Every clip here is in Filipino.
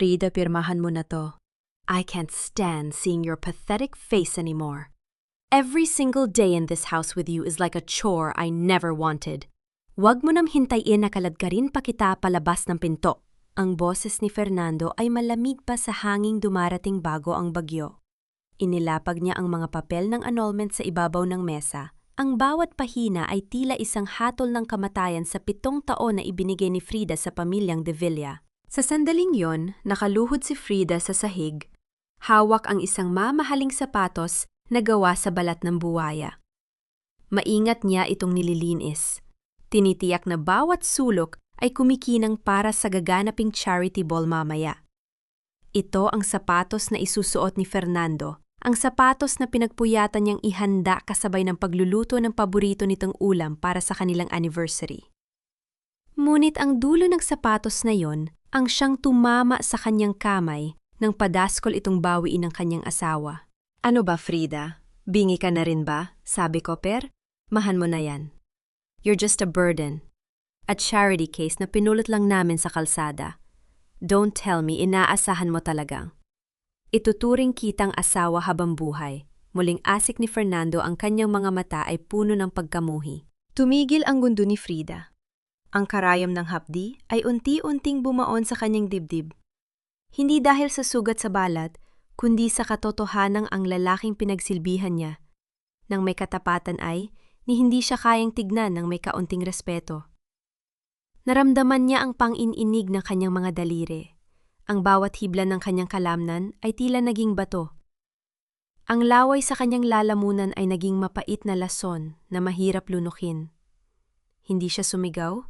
Frida, pirmahan mo na to. I can't stand seeing your pathetic face anymore. Every single day in this house with you is like a chore I never wanted. Huwag mo nang hintayin na kaladkarin pa kita palabas ng pinto. Ang boses ni Fernando ay malamig pa sa hanging dumarating bago ang bagyo. Inilapag niya ang mga papel ng annulment sa ibabaw ng mesa. Ang bawat pahina ay tila isang hatol ng kamatayan sa 7 taon na ibinigay ni Frida sa pamilyang De Villa. Sa sandaling yon, nakaluhod si Frida sa sahig. Hawak ang isang mamahaling sapatos na gawa sa balat ng buwaya. Maingat niya itong nililinis. Tinitiyak na bawat sulok ay kumikinang para sa gaganaping charity ball mamaya. Ito ang sapatos na isusuot ni Fernando, ang sapatos na pinagpuyatan niyang ihanda kasabay ng pagluluto ng paborito nitong ulam para sa kanilang anniversary. Ngunit ang dulo ng sapatos na yon ang siyang tumama sa kanyang kamay nang padaskol itong bawiin ng kanyang asawa. Ano ba, Frida? Bingi ka na rin ba? Sabi ko, mahan mo na yan. You're just a burden. A charity case na pinulot lang namin sa kalsada. Don't tell me inaasahan mo talagang. Ituturing kitang asawa habang buhay. Muling asik ni Fernando, ang kanyang mga mata ay puno ng pagkamuhi. Tumigil ang gundo ni Frida. Ang karayom ng hapdi ay unti-unting bumaon sa kanyang dibdib. Hindi dahil sa sugat sa balat, kundi sa katotohanang ang lalaking pinagsilbihan niya. Nang may katapatan ay, ni hindi siya kayang tignan ng may kaunting respeto. Naramdaman niya ang pang-ininig ng kanyang mga daliri. Ang bawat hibla ng kanyang kalamnan ay tila naging bato. Ang laway sa kanyang lalamunan ay naging mapait na lason na mahirap lunukin. Hindi siya sumigaw,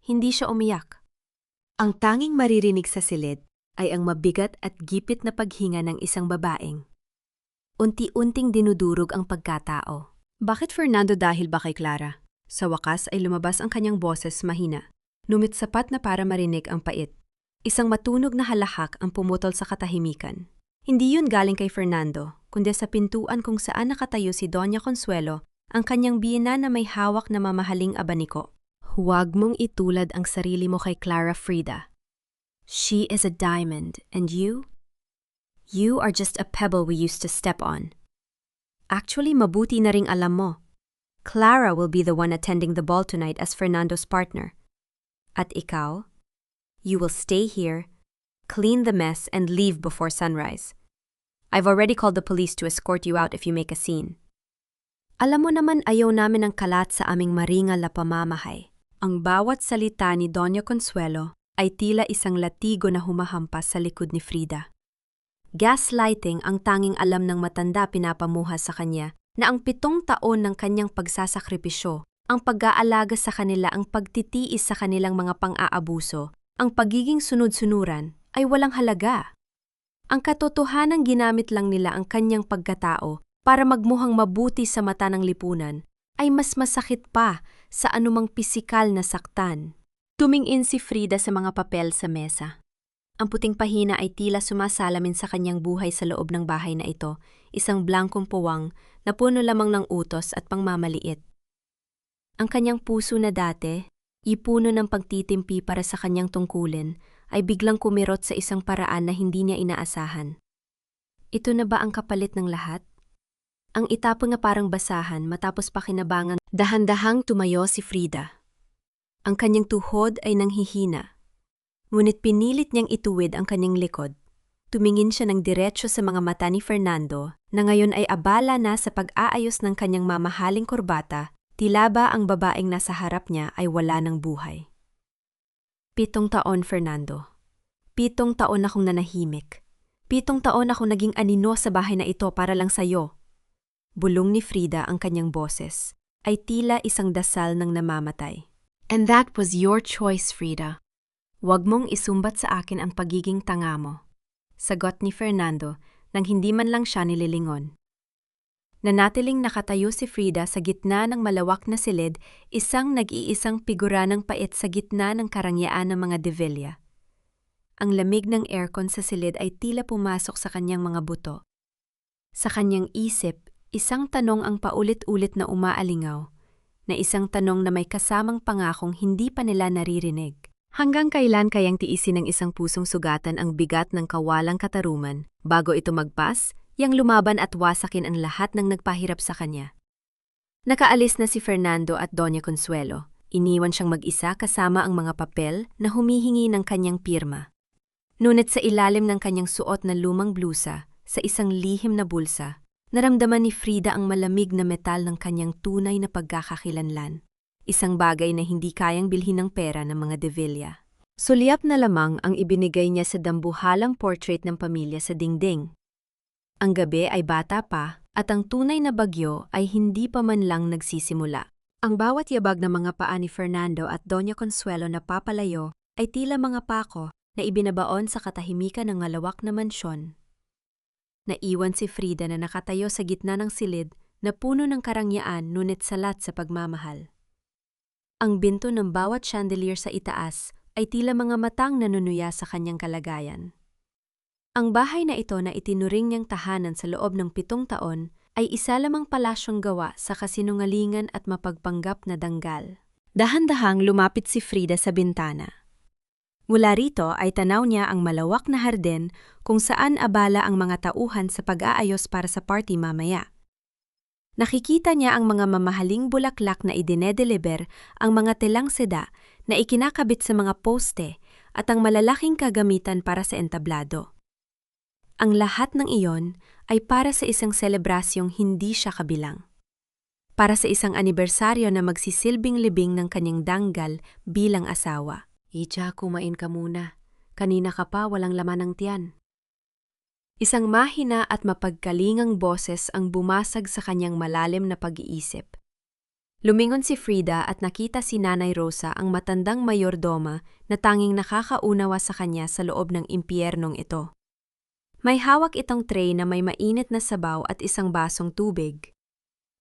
hindi siya umiyak. Ang tanging maririnig sa silid ay ang mabigat at gipit na paghinga ng isang babaeng. Unti-unting dinudurog ang pagkatao. Bakit Fernando, dahil ba kay Clara? Sa wakas ay lumabas ang kanyang boses mahina. Numit sapat na para marinig ang pait. Isang matunog na halahak ang pumutol sa katahimikan. Hindi yun galing kay Fernando, kundi sa pintuan kung saan nakatayo si Doña Consuelo, ang kanyang biyena na may hawak na mamahaling abaniko. Huwag mong itulad ang sarili mo kay Clara, Frida. She is a diamond, and you? You are just a pebble we used to step on. Actually, mabuti na ring alam mo. Clara will be the one attending the ball tonight as Fernando's partner. At ikaw? You will stay here, clean the mess, and leave before sunrise. I've already called the police to escort you out if you make a scene. Alam mo naman ayaw namin ng kalat sa aming maringal na pamamahay. Ang bawat salita ni Doña Consuelo ay tila isang latigo na humahampas sa likod ni Frida. Gaslighting ang tanging alam ng matanda pinapamuha sa kanya na ang 7 taon ng kanyang pagsasakripisyo, ang pag-aalaga sa kanila, ang pagtitiis sa kanilang mga pang-aabuso, ang pagiging sunod-sunuran ay walang halaga. Ang katotohanan, ginamit lang nila ang kanyang pagkatao para magmuhang mabuti sa mata ng lipunan, ay mas masakit pa sa anumang pisikal na saktan. Tumingin si Frida sa mga papel sa mesa. Ang puting pahina ay tila sumasalamin sa kanyang buhay sa loob ng bahay na ito, isang blankong puwang na puno lamang ng utos at pangmamaliit. Ang kanyang puso na dati, ipuno ng pagtitimpi para sa kanyang tungkulin, ay biglang kumirot sa isang paraan na hindi niya inaasahan. Ito na ba ang kapalit ng lahat? Ang itapon na parang basahan matapos pakinabangan, dahan-dahang tumayo si Frida. Ang kanyang tuhod ay nanghihina. Ngunit pinilit niyang ituwid ang kanyang likod. Tumingin siya ng diretso sa mga mata ni Fernando na ngayon ay abala na sa pag-aayos ng kanyang mamahaling kurbata, tila ba ang babaeng nasa harap niya ay wala ng buhay. 7 taon, Fernando. 7 taon akong nanahimik. 7 taon akong naging anino sa bahay na ito para lang sa'yo. Bulong ni Frida, ang kanyang boses ay tila isang dasal ng namamatay. And that was your choice, Frida. Huwag mong isumbat sa akin ang pagiging tanga mo. Sagot ni Fernando nang hindi man lang siya nililingon. Nanatiling nakatayo si Frida sa gitna ng malawak na silid, isang nag-iisang figura ng pait sa gitna ng karangyaan ng mga De Villa. Ang lamig ng aircon sa silid ay tila pumasok sa kanyang mga buto. Sa kanyang isip, isang tanong ang paulit-ulit na umaalingaw, na isang tanong na may kasamang pangakong hindi pa nila naririnig. Hanggang kailan kayang tiisin ng isang pusong sugatan ang bigat ng kawalang katarungan bago ito magpas, yang lumaban at wasakin ang lahat ng nagpahirap sa kanya? Nakaalis na si Fernando at Doña Consuelo. Iniwan siyang mag-isa kasama ang mga papel na humihingi ng kanyang pirma. Ngunit sa ilalim ng kanyang suot na lumang blusa, sa isang lihim na bulsa, naramdaman ni Frida ang malamig na metal ng kanyang tunay na pagkakakilanlan. Isang bagay na hindi kayang bilhin ng pera ng mga De Villa. Sulyap na lamang ang ibinigay niya sa dambuhalang portrait ng pamilya sa dingding. Ang gabi ay bata pa at ang tunay na bagyo ay hindi pa man lang nagsisimula. Ang bawat yabag ng mga paa ni Fernando at Doña Consuelo na papalayo ay tila mga pako na ibinabaon sa katahimikan ng malawak na mansyon. Naiwan si Frida na nakatayo sa gitna ng silid na puno ng karangyaan ngunit salat sa pagmamahal. Ang binto ng bawat chandelier sa itaas ay tila mga matang nanunuya sa kanyang kalagayan. Ang bahay na ito na itinuring niyang tahanan sa loob ng 7 taon ay isa lamang palasyong gawa sa kasinungalingan at mapagpanggap na danggal. Dahan-dahang lumapit si Frida sa bintana. Mula rito ay tanaw niya ang malawak na harden kung saan abala ang mga tauhan sa pag-aayos para sa party mamaya. Nakikita niya ang mga mamahaling bulaklak na idinedeliver, ang mga telang seda na ikinakabit sa mga poste at ang malalaking kagamitan para sa entablado. Ang lahat ng iyon ay para sa isang selebrasyong hindi siya kabilang. Para sa isang anibersaryo na magsisilbing libing ng kanyang danggal bilang asawa. Ija, kumain ka muna. Kanina ka pa walang laman ng tiyan. Isang mahina at mapagkalingang boses ang bumasag sa kanyang malalim na pag-iisip. Lumingon si Frida at nakita si Nanay Rosa, ang matandang mayordoma na tanging nakakaunawa sa kanya sa loob ng impyernong ito. May hawak itong tray na may mainit na sabaw at isang basong tubig.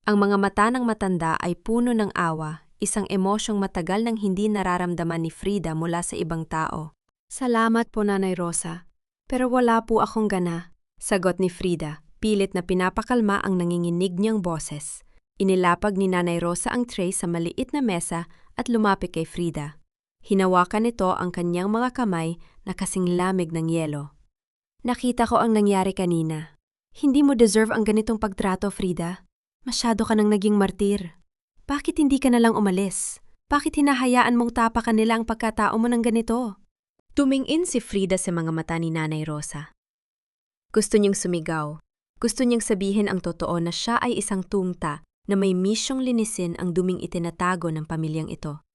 Ang mga mata ng matanda ay puno ng awa, isang emosyong matagal nang hindi nararamdaman ni Frida mula sa ibang tao. Salamat po, Nanay Rosa, pero wala po akong gana, sagot ni Frida, pilit na pinapakalma ang nanginginig niyang boses. Inilapag ni Nanay Rosa ang tray sa maliit na mesa at lumapit kay Frida. Hinawakan nito ang kanyang mga kamay na kasing lamig ng yelo. Nakita ko ang nangyari kanina. Hindi mo deserve ang ganitong pagtrato, Frida. Masyado ka nang naging martir. Bakit hindi ka nalang umalis? Bakit hinahayaan mong tapakan nila ang pagkatao mo ng ganito? Tumingin si Frida sa mga mata ni Nanay Rosa. Gusto niyang sumigaw. Gusto niyang sabihin ang totoo na siya ay isang tungta na may misyong linisin ang duming itinatago ng pamilyang ito.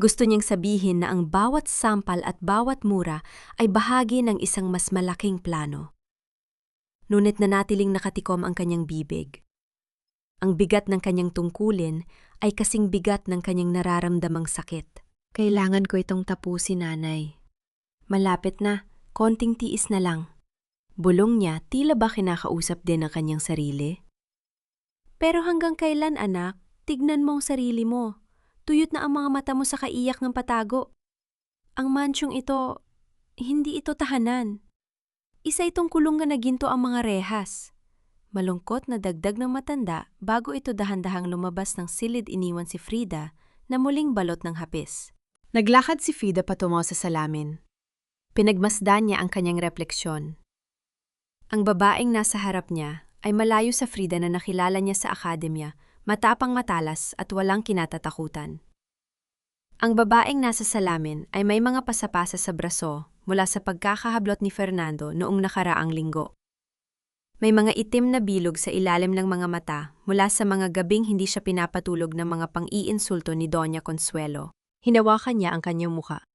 Gusto niyang sabihin na ang bawat sampal at bawat mura ay bahagi ng isang mas malaking plano. Ngunit nanatiling nakatikom ang kanyang bibig. Ang bigat ng kanyang tungkulin ay kasing bigat ng kanyang nararamdamang sakit. Kailangan ko itong tapusin, Nanay. Malapit na, konting tiis na lang. Bulong niya, tila ba kinakausap din ang kanyang sarili? Pero hanggang kailan, anak? Tignan mo ang sarili mo. Tuyot na ang mga mata mo sa kaiyak ng patago. Ang mansyong ito, hindi ito tahanan. Isa itong kulungan na ginto ang mga rehas. Malungkot na dagdag ng matanda bago ito dahan-dahang lumabas ng silid, iniwan si Frida na muling balot ng hapis. Naglakad si Frida patungo sa salamin. Pinagmasdan niya ang kanyang refleksyon. Ang babaeng nasa harap niya ay malayo sa Frida na nakilala niya sa akademya, matapang, matalas at walang kinatatakutan. Ang babaeng nasa salamin ay may mga pasapasa sa braso mula sa pagkakahablot ni Fernando noong nakaraang linggo. May mga itim na bilog sa ilalim ng mga mata mula sa mga gabing hindi siya pinapatulog ng mga pang-iinsulto ni Doña Consuelo. Hinawakan niya ang kanyang muka.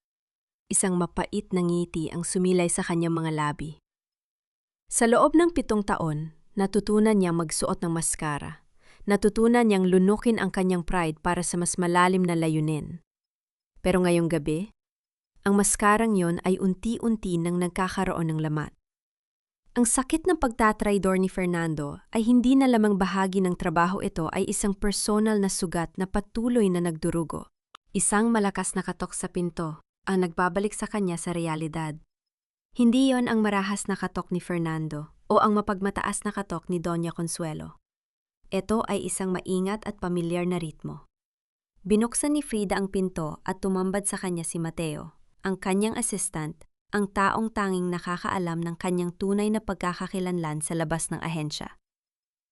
Isang mapait na ngiti ang sumilay sa kanyang mga labi. Sa loob ng 7 taon, natutunan niyang magsuot ng maskara. Natutunan niyang lunukin ang kanyang pride para sa mas malalim na layunin. Pero ngayong gabi, ang maskarang yon ay unti-unti nang nagkakaroon ng lamat. Ang sakit ng pagtatraidor ni Fernando ay hindi na lamang bahagi ng trabaho, ito ay isang personal na sugat na patuloy na nagdurugo. Isang malakas na katok sa pinto ang nagbabalik sa kanya sa realidad. Hindi yon ang marahas na katok ni Fernando o ang mapagmataas na katok ni Doña Consuelo. Ito ay isang maingat at pamilyar na ritmo. Binuksan ni Frida ang pinto at tumambad sa kanya si Mateo, ang kanyang assistant, ang taong tanging nakakaalam ng kanyang tunay na pagkakakilanlan sa labas ng ahensya.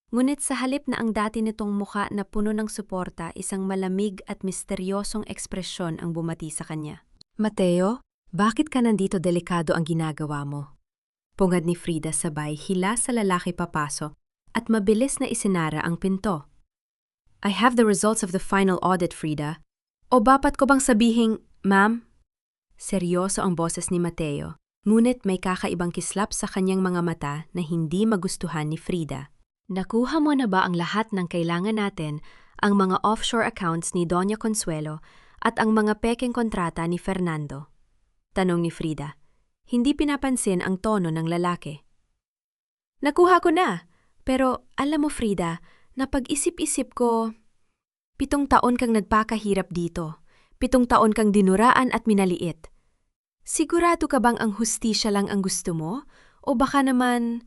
Ngunit sa halip na ang dati nitong mukha na puno ng suporta, isang malamig at misteryosong ekspresyon ang bumati sa kanya. Mateo, bakit ka nandito? Delikado ang ginagawa mo. Pungad ni Frida sabay hila sa lalaki papasok at mabilis na isinara ang pinto. I have the results of the final audit, Frida. O dapat ko bang sabihing, ma'am? Seryoso ang boses ni Mateo, ngunit may kakaibang kislap sa kanyang mga mata na hindi magustuhan ni Frida. Nakuha mo na ba ang lahat ng kailangan natin, ang mga offshore accounts ni Doña Consuelo at ang mga pekeng kontrata ni Fernando? Tanong ni Frida. Hindi pinapansin ang tono ng lalaki. Nakuha ko na, pero alam mo Frida, napag-isip-isip ko, 7 taon kang nagpakahirap dito, 7 taon kang dinuraan at minaliit. Sigurado ka bang ang hustisya lang ang gusto mo? O baka naman,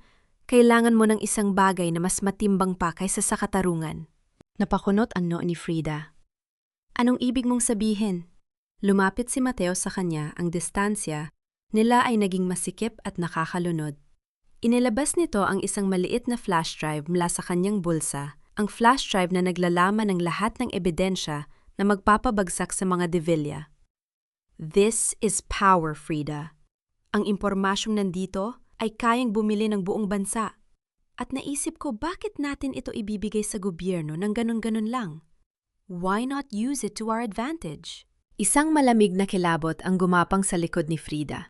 kailangan mo ng isang bagay na mas matimbang pa kaysa sa katarungan? Napakunot ang noo ni Frida. Anong ibig mong sabihin? Lumapit si Mateo sa kanya, ang distansya nila ay naging masikip at nakakalunod. Inilabas nito ang isang maliit na flash drive mula sa kanyang bulsa, ang flash drive na naglalaman ng lahat ng ebidensya na magpapabagsak sa mga De Villa. This is power, Frida. Ang impormasyong nandito ay kayang bumili ng buong bansa. At naisip ko bakit natin ito ibibigay sa gobyerno ng ganun-ganun lang? Why not use it to our advantage? Isang malamig na kilabot ang gumapang sa likod ni Frida.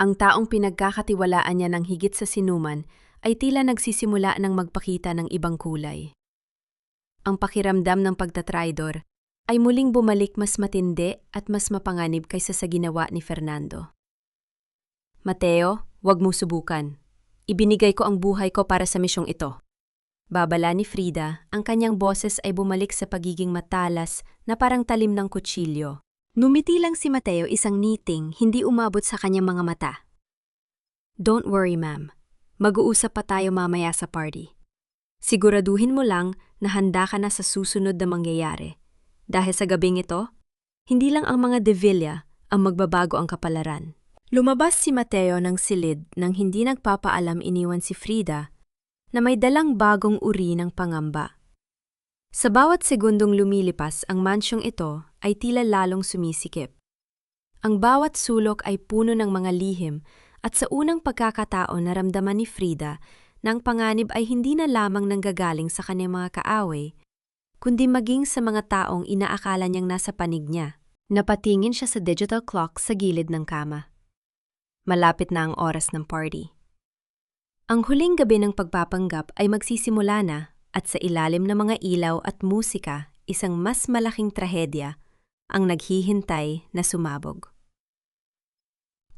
Ang taong pinagkakatiwalaan niya ng higit sa sinuman ay tila nagsisimula ng magpakita ng ibang kulay. Ang pakiramdam ng pagtatraidor ay muling bumalik mas matindi at mas mapanganib kaysa sa ginawa ni Fernando. Mateo, huwag mo subukan. Ibinigay ko ang buhay ko para sa misyong ito. Babala ni Frida, ang kanyang boses ay bumalik sa pagiging matalas na parang talim ng kutsilyo. Numiti lang si Mateo, isang ngiting hindi umabot sa kanyang mga mata. Don't worry, ma'am. Mag-uusap pa tayo mamaya sa party. Siguraduhin mo lang na handa ka na sa susunod na mangyayari. Dahil sa gabing ito, hindi lang ang mga De Villa ang magbabago ang kapalaran. Lumabas si Mateo ng silid nang hindi nagpapaalam, iniwan si Frida na may dalang bagong uri ng pangamba. Sa bawat segundong lumilipas ang mansyong ito ay tila lalong sumisikip. Ang bawat sulok ay puno ng mga lihim at sa unang pagkakataon naramdaman ni Frida na ang panganib ay hindi na lamang nanggagaling sa kanyang mga kaaway, kundi maging sa mga taong inaakala niyang nasa panig niya. Napatingin siya sa digital clock sa gilid ng kama. Malapit na ang oras ng party. Ang huling gabi ng pagpapanggap ay magsisimula na. At sa ilalim ng mga ilaw at musika, isang mas malaking trahedya ang naghihintay na sumabog.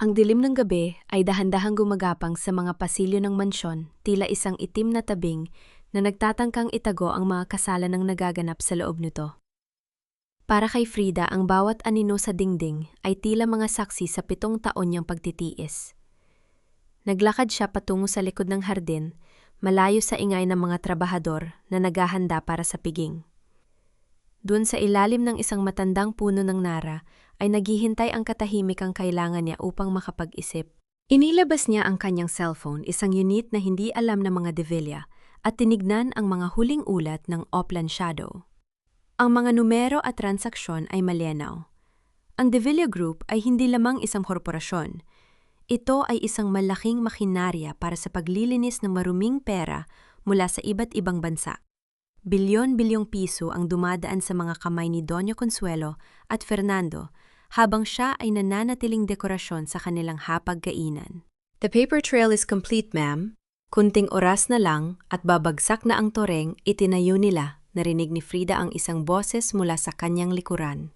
Ang dilim ng gabi ay dahan-dahang gumagapang sa mga pasilyo ng mansyon, tila isang itim na tabing na nagtatangkang itago ang mga kasalanang nagaganap sa loob nito. Para kay Frida, ang bawat anino sa dingding ay tila mga saksi sa 7 taon niyang pagtitiis. Naglakad siya patungo sa likod ng hardin, malayo sa ingay ng mga trabahador na naghahanda para sa piging. Doon sa ilalim ng isang matandang puno ng nara ay naghihintay ang katahimikang kailangan niya upang makapag-isip. Inilabas niya ang kanyang cellphone, isang unit na hindi alam ng mga De Villa, at tinignan ang mga huling ulat ng Oplan Shadow. Ang mga numero at transaksyon ay malinaw. Ang De Villa Group ay hindi lamang isang korporasyon. Ito ay isang malaking makinarya para sa paglilinis ng maruming pera mula sa iba't ibang bansa. Bilyon-bilyong piso ang dumadaan sa mga kamay ni Doña Consuelo at Fernando habang siya ay nananatiling dekorasyon sa kanilang hapagkainan. The paper trail is complete, ma'am. Kunting oras na lang at babagsak na ang toreng, itinayo nila, narinig ni Frida ang isang boses mula sa kanyang likuran.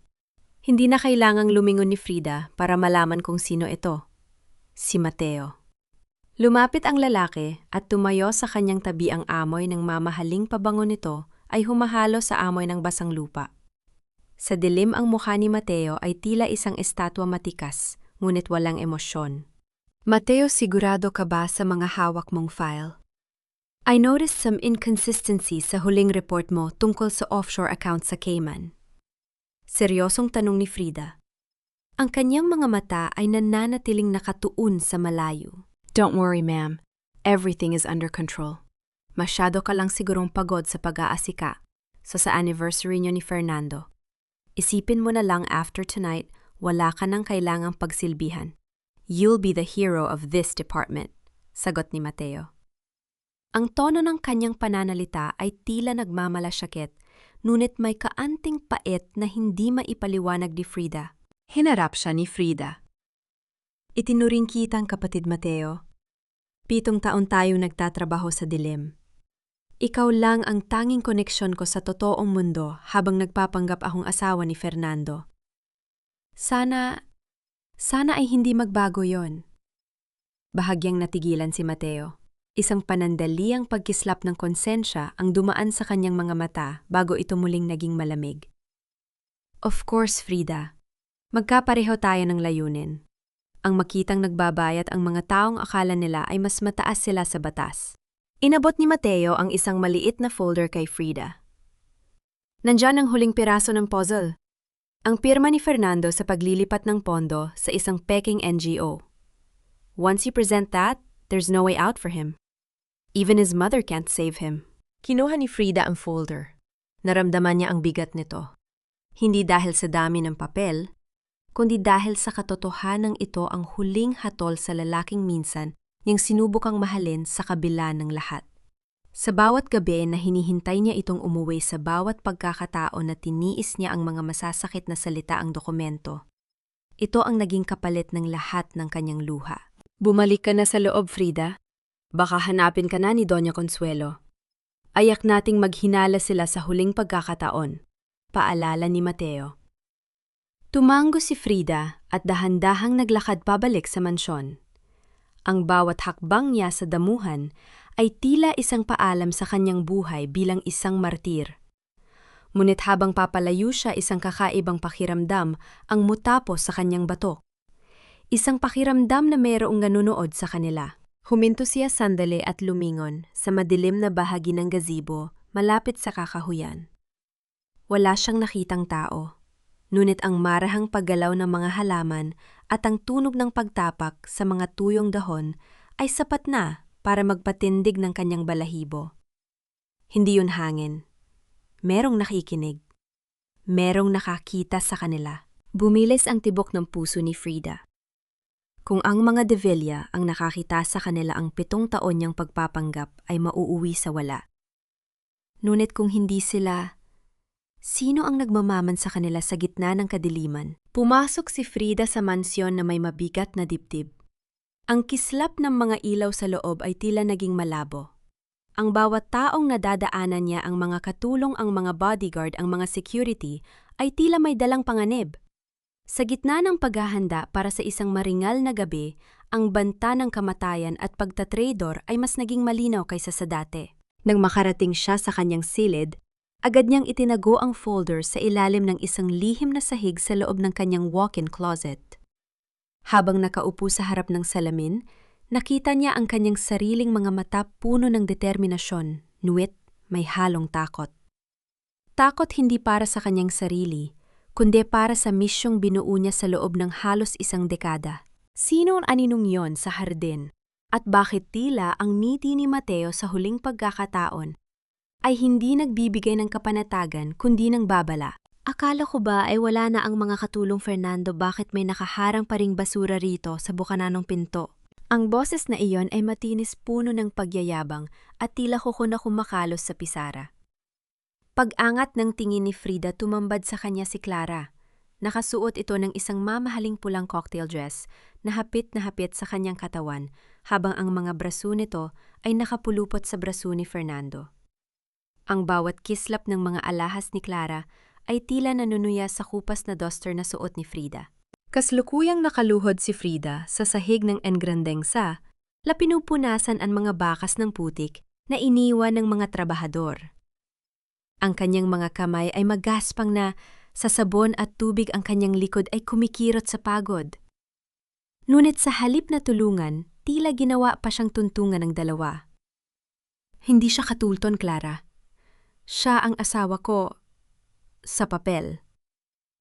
Hindi na kailangang lumingon ni Frida para malaman kung sino ito. Si Mateo. Lumapit ang lalaki at tumayo sa kanyang tabi. Ang amoy ng mamahaling pabango nito ay humahalo sa amoy ng basang lupa. Sa dilim ang mukha ni Mateo ay tila isang estatwa matikas, ngunit walang emosyon. Mateo, sigurado ka ba sa mga hawak mong file? I noticed some inconsistencies sa huling report mo tungkol sa offshore account sa Cayman. Seryosong tanong ni Frida. Ang kanyang mga mata ay nananatiling nakatuon sa malayo. Don't worry, ma'am. Everything is under control. Masyado ka lang sigurong pagod sa pag-aasika. So sa anniversary niyo ni Fernando. Isipin mo na lang after tonight, wala ka nang kailangang pagsilbihan. You'll be the hero of this department, sagot ni Mateo. Ang tono ng kanyang pananalita ay tila nagmamalasakit, ngunit may kaanting pait na hindi maipaliwanag ni Frida. Hinarap siya ni Frida. Itinuring kitang kapatid Mateo. 7 taon tayong nagtatrabaho sa dilim. Ikaw lang ang tanging koneksyon ko sa totoong mundo habang nagpapanggap akong asawa ni Fernando. Sana ay hindi magbago yon. Bahagyang natigilan si Mateo. Isang panandaliang pagkislap ng konsensya ang dumaan sa kanyang mga mata bago ito muling naging malamig. Of course, Frida. Magkapareho tayo ng layunin. Ang makitang nagbabayat ang mga taong akala nila ay mas mataas sila sa batas. Inabot ni Mateo ang isang maliit na folder kay Frida. Nandyan ang huling piraso ng puzzle. Ang pirma ni Fernando sa paglilipat ng pondo sa isang peking NGO. Once you present that, there's no way out for him. Even his mother can't save him. Kinuha ni Frida ang folder. Naramdaman niya ang bigat nito. Hindi dahil sa dami ng papel, kundi dahil sa katotohanang ito ang huling hatol sa lalaking minsan niyang sinubukang mahalin sa kabila ng lahat. Sa bawat gabi na hinihintay niya itong umuwi sa bawat pagkakataon na tiniis niya ang mga masasakit na salita ang dokumento, ito ang naging kapalit ng lahat ng kanyang luha. Bumalik ka na sa loob, Frida. Baka hanapin ka na ni Doña Consuelo. Ayak nating maghinala sila sa huling pagkakataon, paalala ni Mateo. Tumango si Frida at dahan-dahang naglakad pabalik sa mansyon. Ang bawat hakbang niya sa damuhan ay tila isang paalam sa kanyang buhay bilang isang martir. Ngunit habang papalayo siya, isang kakaibang pakiramdam ang mutapos sa kanyang batok. Isang pakiramdam na mayroong nanonood sa kanila. Huminto siya sandali at lumingon sa madilim na bahagi ng gazebo malapit sa kakahuyan. Wala siyang nakitang tao. Ngunit ang marahang paggalaw ng mga halaman at ang tunog ng pagtapak sa mga tuyong dahon ay sapat na para magpatindig ng kanyang balahibo. Hindi yun hangin. Merong nakikinig. Merong nakakita sa kanila. Bumilis ang tibok ng puso ni Frida. Kung ang mga De Villa ang nakakita sa kanila ang 7 taon niyang pagpapanggap ay mauuwi sa wala. Ngunit kung hindi sila, sino ang nagmamaman sa kanila sa gitna ng kadiliman? Pumasok si Frida sa mansyon na may mabigat na dibdib. Ang kislap ng mga ilaw sa loob ay tila naging malabo. Ang bawat taong nadadaanan niya, ang mga katulong, ang mga bodyguard, ang mga security, ay tila may dalang panganib. Sa gitna ng paghahanda para sa isang maringal na gabi, ang banta ng kamatayan at pagtatraidor ay mas naging malinaw kaysa sa dati. Nang makarating siya sa kanyang silid, agad niyang itinago ang folder sa ilalim ng isang lihim na sahig sa loob ng kanyang walk-in closet. Habang nakaupo sa harap ng salamin, nakita niya ang kanyang sariling mga mata puno ng determinasyon, nuwit may halong takot. Takot hindi para sa kanyang sarili, kundi para sa misyong binuo niya sa loob ng halos 1 dekada. Sino ang aninong yon sa hardin? At bakit tila ang ngiti ni Mateo sa huling pagkakataon ay hindi nagbibigay ng kapanatagan kundi ng babala? Akala ko ba ay wala na ang mga katulong Fernando, bakit may nakaharang pa ring basura rito sa bukananong pinto? Ang boses na iyon ay matinis, puno ng pagyayabang at tila kuko na kumakalos sa pisara. Pag-angat ng tingin ni Frida, tumambad sa kanya si Clara. Nakasuot ito ng isang mamahaling pulang cocktail dress na hapit sa kanyang katawan habang ang mga braso nito ay nakapulupot sa braso ni Fernando. Ang bawat kislap ng mga alahas ni Clara ay tila nanunuya sa kupas na duster na suot ni Frida. Kaslukuyang nakaluhod si Frida sa sahig ng engrandengsa, la pinupunasan ang mga bakas ng putik na iniwan ng mga trabahador. Ang kanyang mga kamay ay magaspang na sa sabon at tubig, ang kanyang likod ay kumikirot sa pagod. Ngunit sa halip na tulungan, tila ginawa pa siyang tuntungan ng dalawa. Hindi siya katulton, Clara. Siya ang asawa ko sa papel.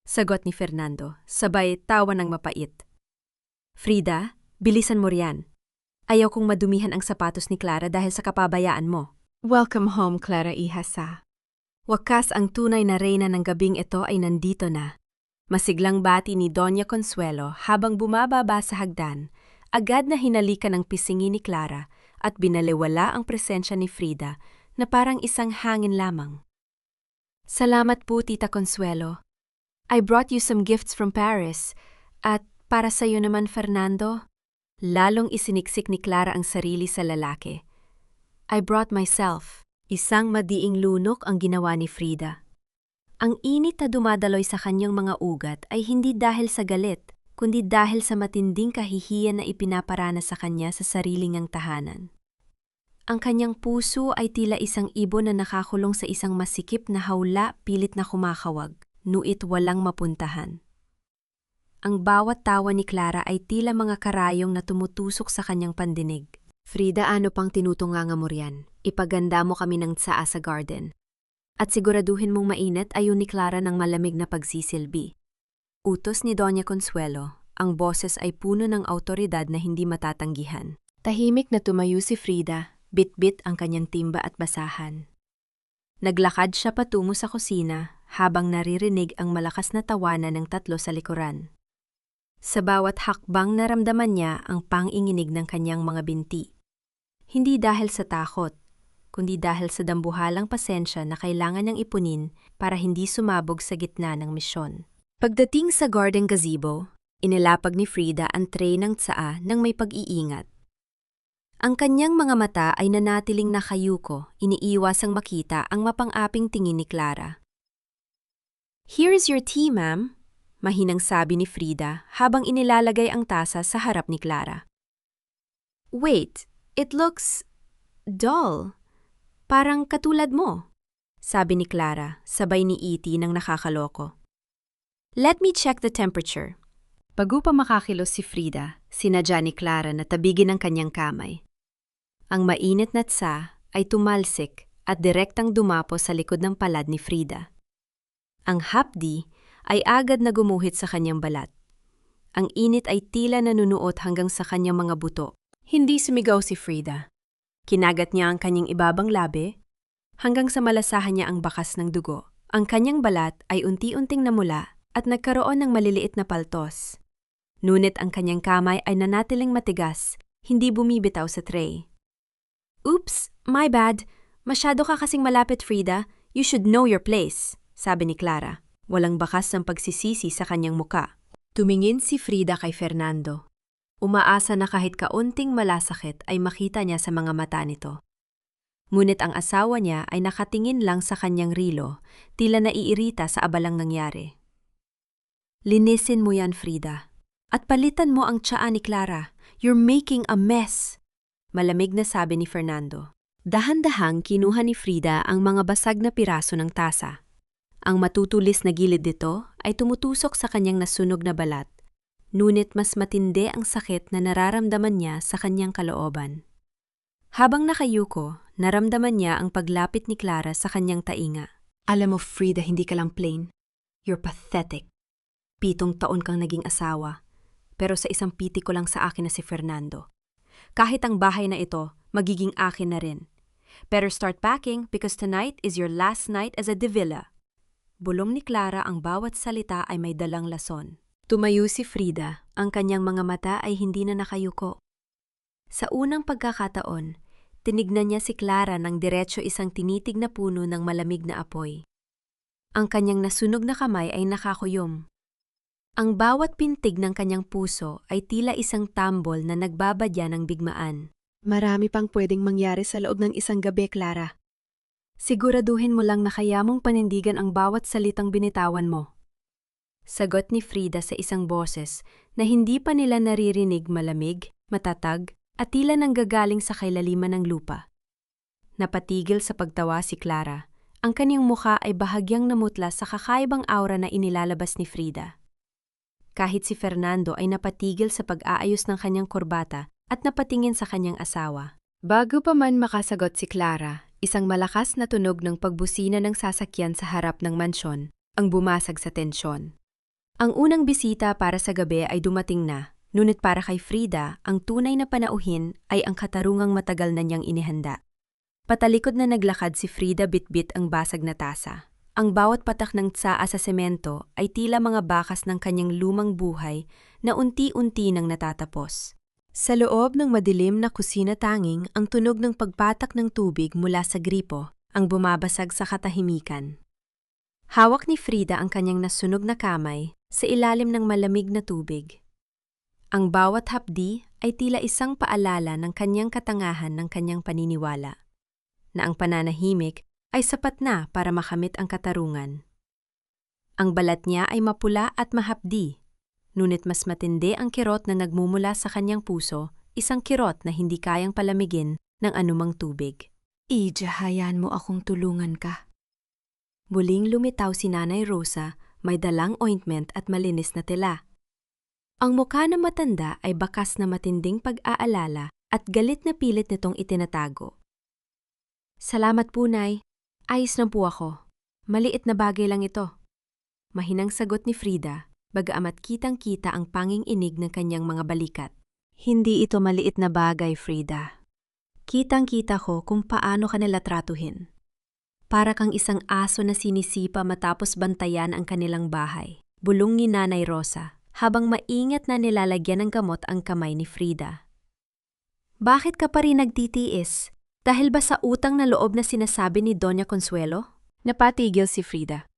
Sagot ni Fernando, sabay tawa ng mapait. Frida, bilisan mo riyan. Ayaw kong madumihan ang sapatos ni Clara dahil sa kapabayaan mo. Welcome home, Clara Ihasa. Wakas ang tunay na reyna ng gabing ito ay nandito na. Masiglang bati ni Doña Consuelo habang bumababa sa hagdan, agad na hinalikan ng pisngi ni Clara at binaliwala ang presensya ni Frida na parang isang hangin lamang. Salamat po, Tita Consuelo. I brought you some gifts from Paris. At para sa iyo naman, Fernando, lalong isiniksik ni Clara ang sarili sa lalaki. I brought myself. Isang madiing lunok ang ginawa ni Frida. Ang init na dumadaloy sa kanyang mga ugat ay hindi dahil sa galit, kundi dahil sa matinding kahihiyan na ipinaparana sa kanya sa sariling niyang tahanan. Ang kanyang puso ay tila isang ibon na nakakulong sa isang masikip na hawla pilit na kumakawag, nuit walang mapuntahan. Ang bawat tawa ni Clara ay tila mga karayong na tumutusok sa kanyang pandinig. Frida, ano pang tinutunganga mo riyan? Ipaganda mo kami ng tsaa sa garden. At siguraduhin mong mainit ayon ni Clara ng malamig na pagsisilbi. Utos ni Doña Consuelo, ang boses ay puno ng awtoridad na hindi matatanggihan. Tahimik na tumayo si Frida, bit-bit ang kanyang timba at basahan. Naglakad siya patungo sa kusina habang naririnig ang malakas na tawanan ng tatlo sa likuran. Sa bawat hakbang naramdaman niya ang panginginig ng kanyang mga binti. Hindi dahil sa takot, kundi dahil sa dambuhalang pasensya na kailangan niyang ipunin para hindi sumabog sa gitna ng misyon. Pagdating sa garden gazebo, inilapag ni Frida ang tray ng tsaa nang may pag-iingat. Ang kanyang mga mata ay nanatiling nakayuko, iniiwasang makita ang mapang-aping tingin ni Clara. "Here is your tea, ma'am," mahinang sabi ni Frida habang inilalagay ang tasa sa harap ni Clara. "Wait, it looks dull. Parang katulad mo," sabi ni Clara, sabay ni E.T. ng nakakaloko. "Let me check the temperature." Bago pa makakilos si Frida, sinadya ni Clara na tabigin ang kanyang kamay. Ang mainit na tsa ay tumalsik at direktang dumapo sa likod ng palad ni Frida. Ang hapdi ay agad na gumuhit sa kanyang balat. Ang init ay tila nanunuot hanggang sa kanyang mga buto. Hindi sumigaw si Frida. Kinagat niya ang kanyang ibabang labi hanggang sa malasahan niya ang bakas ng dugo. Ang kanyang balat ay unti-unting namula at nagkaroon ng maliliit na paltos. Ngunit ang kanyang kamay ay nanatiling matigas, hindi bumibitaw sa tray. "Oops, my bad. Masyado ka kasing malapit, Frida. You should know your place," sabi ni Clara. Walang bakas ng pagsisisi sa kanyang muka. Tumingin si Frida kay Fernando. Umaasa na kahit kaunting malasakit ay makita niya sa mga mata nito. Ngunit ang asawa niya ay nakatingin lang sa kanyang rilo, tila naiirita sa abalang nangyari. "Linisin mo yan, Frida. At palitan mo ang tsaa ni Clara. You're making a mess," malamig na sabi ni Fernando. Dahan-dahang kinuha ni Frida ang mga basag na piraso ng tasa. Ang matutulis na gilid nito ay tumutusok sa kanyang nasunog na balat. Ngunit mas matindi ang sakit na nararamdaman niya sa kanyang kalooban. Habang nakayuko, naramdaman niya ang paglapit ni Clara sa kanyang tainga. "Alam mo, Frida, hindi ka lang plain. You're pathetic. 7 taon kang naging asawa, pero sa isang piti ko lang sa akin na si Fernando. Kahit ang bahay na ito, magiging akin na rin. Better start packing because tonight is your last night as a Davila." Bulong ni Clara, ang bawat salita ay may dalang lason. Tumayo si Frida, ang kanyang mga mata ay hindi na nakayuko. Sa unang pagkakataon, tinignan niya si Clara ng diretso, isang tinitig na puno ng malamig na apoy. Ang kanyang nasunog na kamay ay nakakuyom. Ang bawat pintig ng kanyang puso ay tila isang tambol na nagbabadya ng bigmaan. Marami pang pwedeng mangyari sa loob ng isang gabi, Clara. Siguraduhin mo lang na kaya mong panindigan ang bawat salitang binitawan mo. Sagot ni Frida sa isang boses na hindi pa nila naririnig, malamig, matatag, at tila nanggagaling sa kailaliman ng lupa. Napatigil sa pagtawa si Clara. Ang kanyang mukha ay bahagyang namutla sa kakaibang aura na inilalabas ni Frida. Kahit si Fernando ay napatigil sa pag-aayos ng kanyang kurbata at napatingin sa kanyang asawa. Bago pa man makasagot si Clara, isang malakas na tunog ng pagbusina ng sasakyan sa harap ng mansyon ang bumasag sa tensyon. Ang unang bisita para sa gabi ay dumating na, ngunit para kay Frida, ang tunay na panauhin ay ang katarungang matagal na niyang inihanda. Patalikod na naglakad si Frida bitbit ang basag na tasa. Ang bawat patak ng tsaa sa semento ay tila mga bakas ng kanyang lumang buhay na unti-unti nang natatapos. Sa loob ng madilim na kusina tanging ang tunog ng pagpatak ng tubig mula sa gripo ang bumabasag sa katahimikan. Hawak ni Frida ang kanyang nasunog na kamay sa ilalim ng malamig na tubig. Ang bawat hapdi ay tila isang paalala ng kanyang katangahan ng kanyang paniniwala, na ang pananahimik ay sapat na para makamit ang katarungan. Ang balat niya ay mapula at mahapdi, ngunit mas matindi ang kirot na nagmumula sa kanyang puso, isang kirot na hindi kayang palamigin ng anumang tubig. Ija, hayaan mo akong tulungan ka. Muling lumitaw si Nanay Rosa, may dalang ointment at malinis na tela. Ang mukha ng matanda ay bakas na matinding pag-aalala at galit na pilit nitong itinatago. Salamat po, Nay. Ayos na po ako. Maliit na bagay lang ito. Mahinang sagot ni Frida, bagaamat kitang-kita ang panging inig ng kanyang mga balikat. Hindi ito maliit na bagay, Frida. Kitang-kita ko kung paano ka nila tratuhin. Para kang isang aso na sinisipa matapos bantayan ang kanilang bahay. Bulong ni Nanay Rosa, habang maingat na nilalagyan ng gamot ang kamay ni Frida. Bakit ka pa rin nagtitiis? Dahil ba sa utang na loob na sinasabi ni Doña Consuelo? Napatigil si Frida.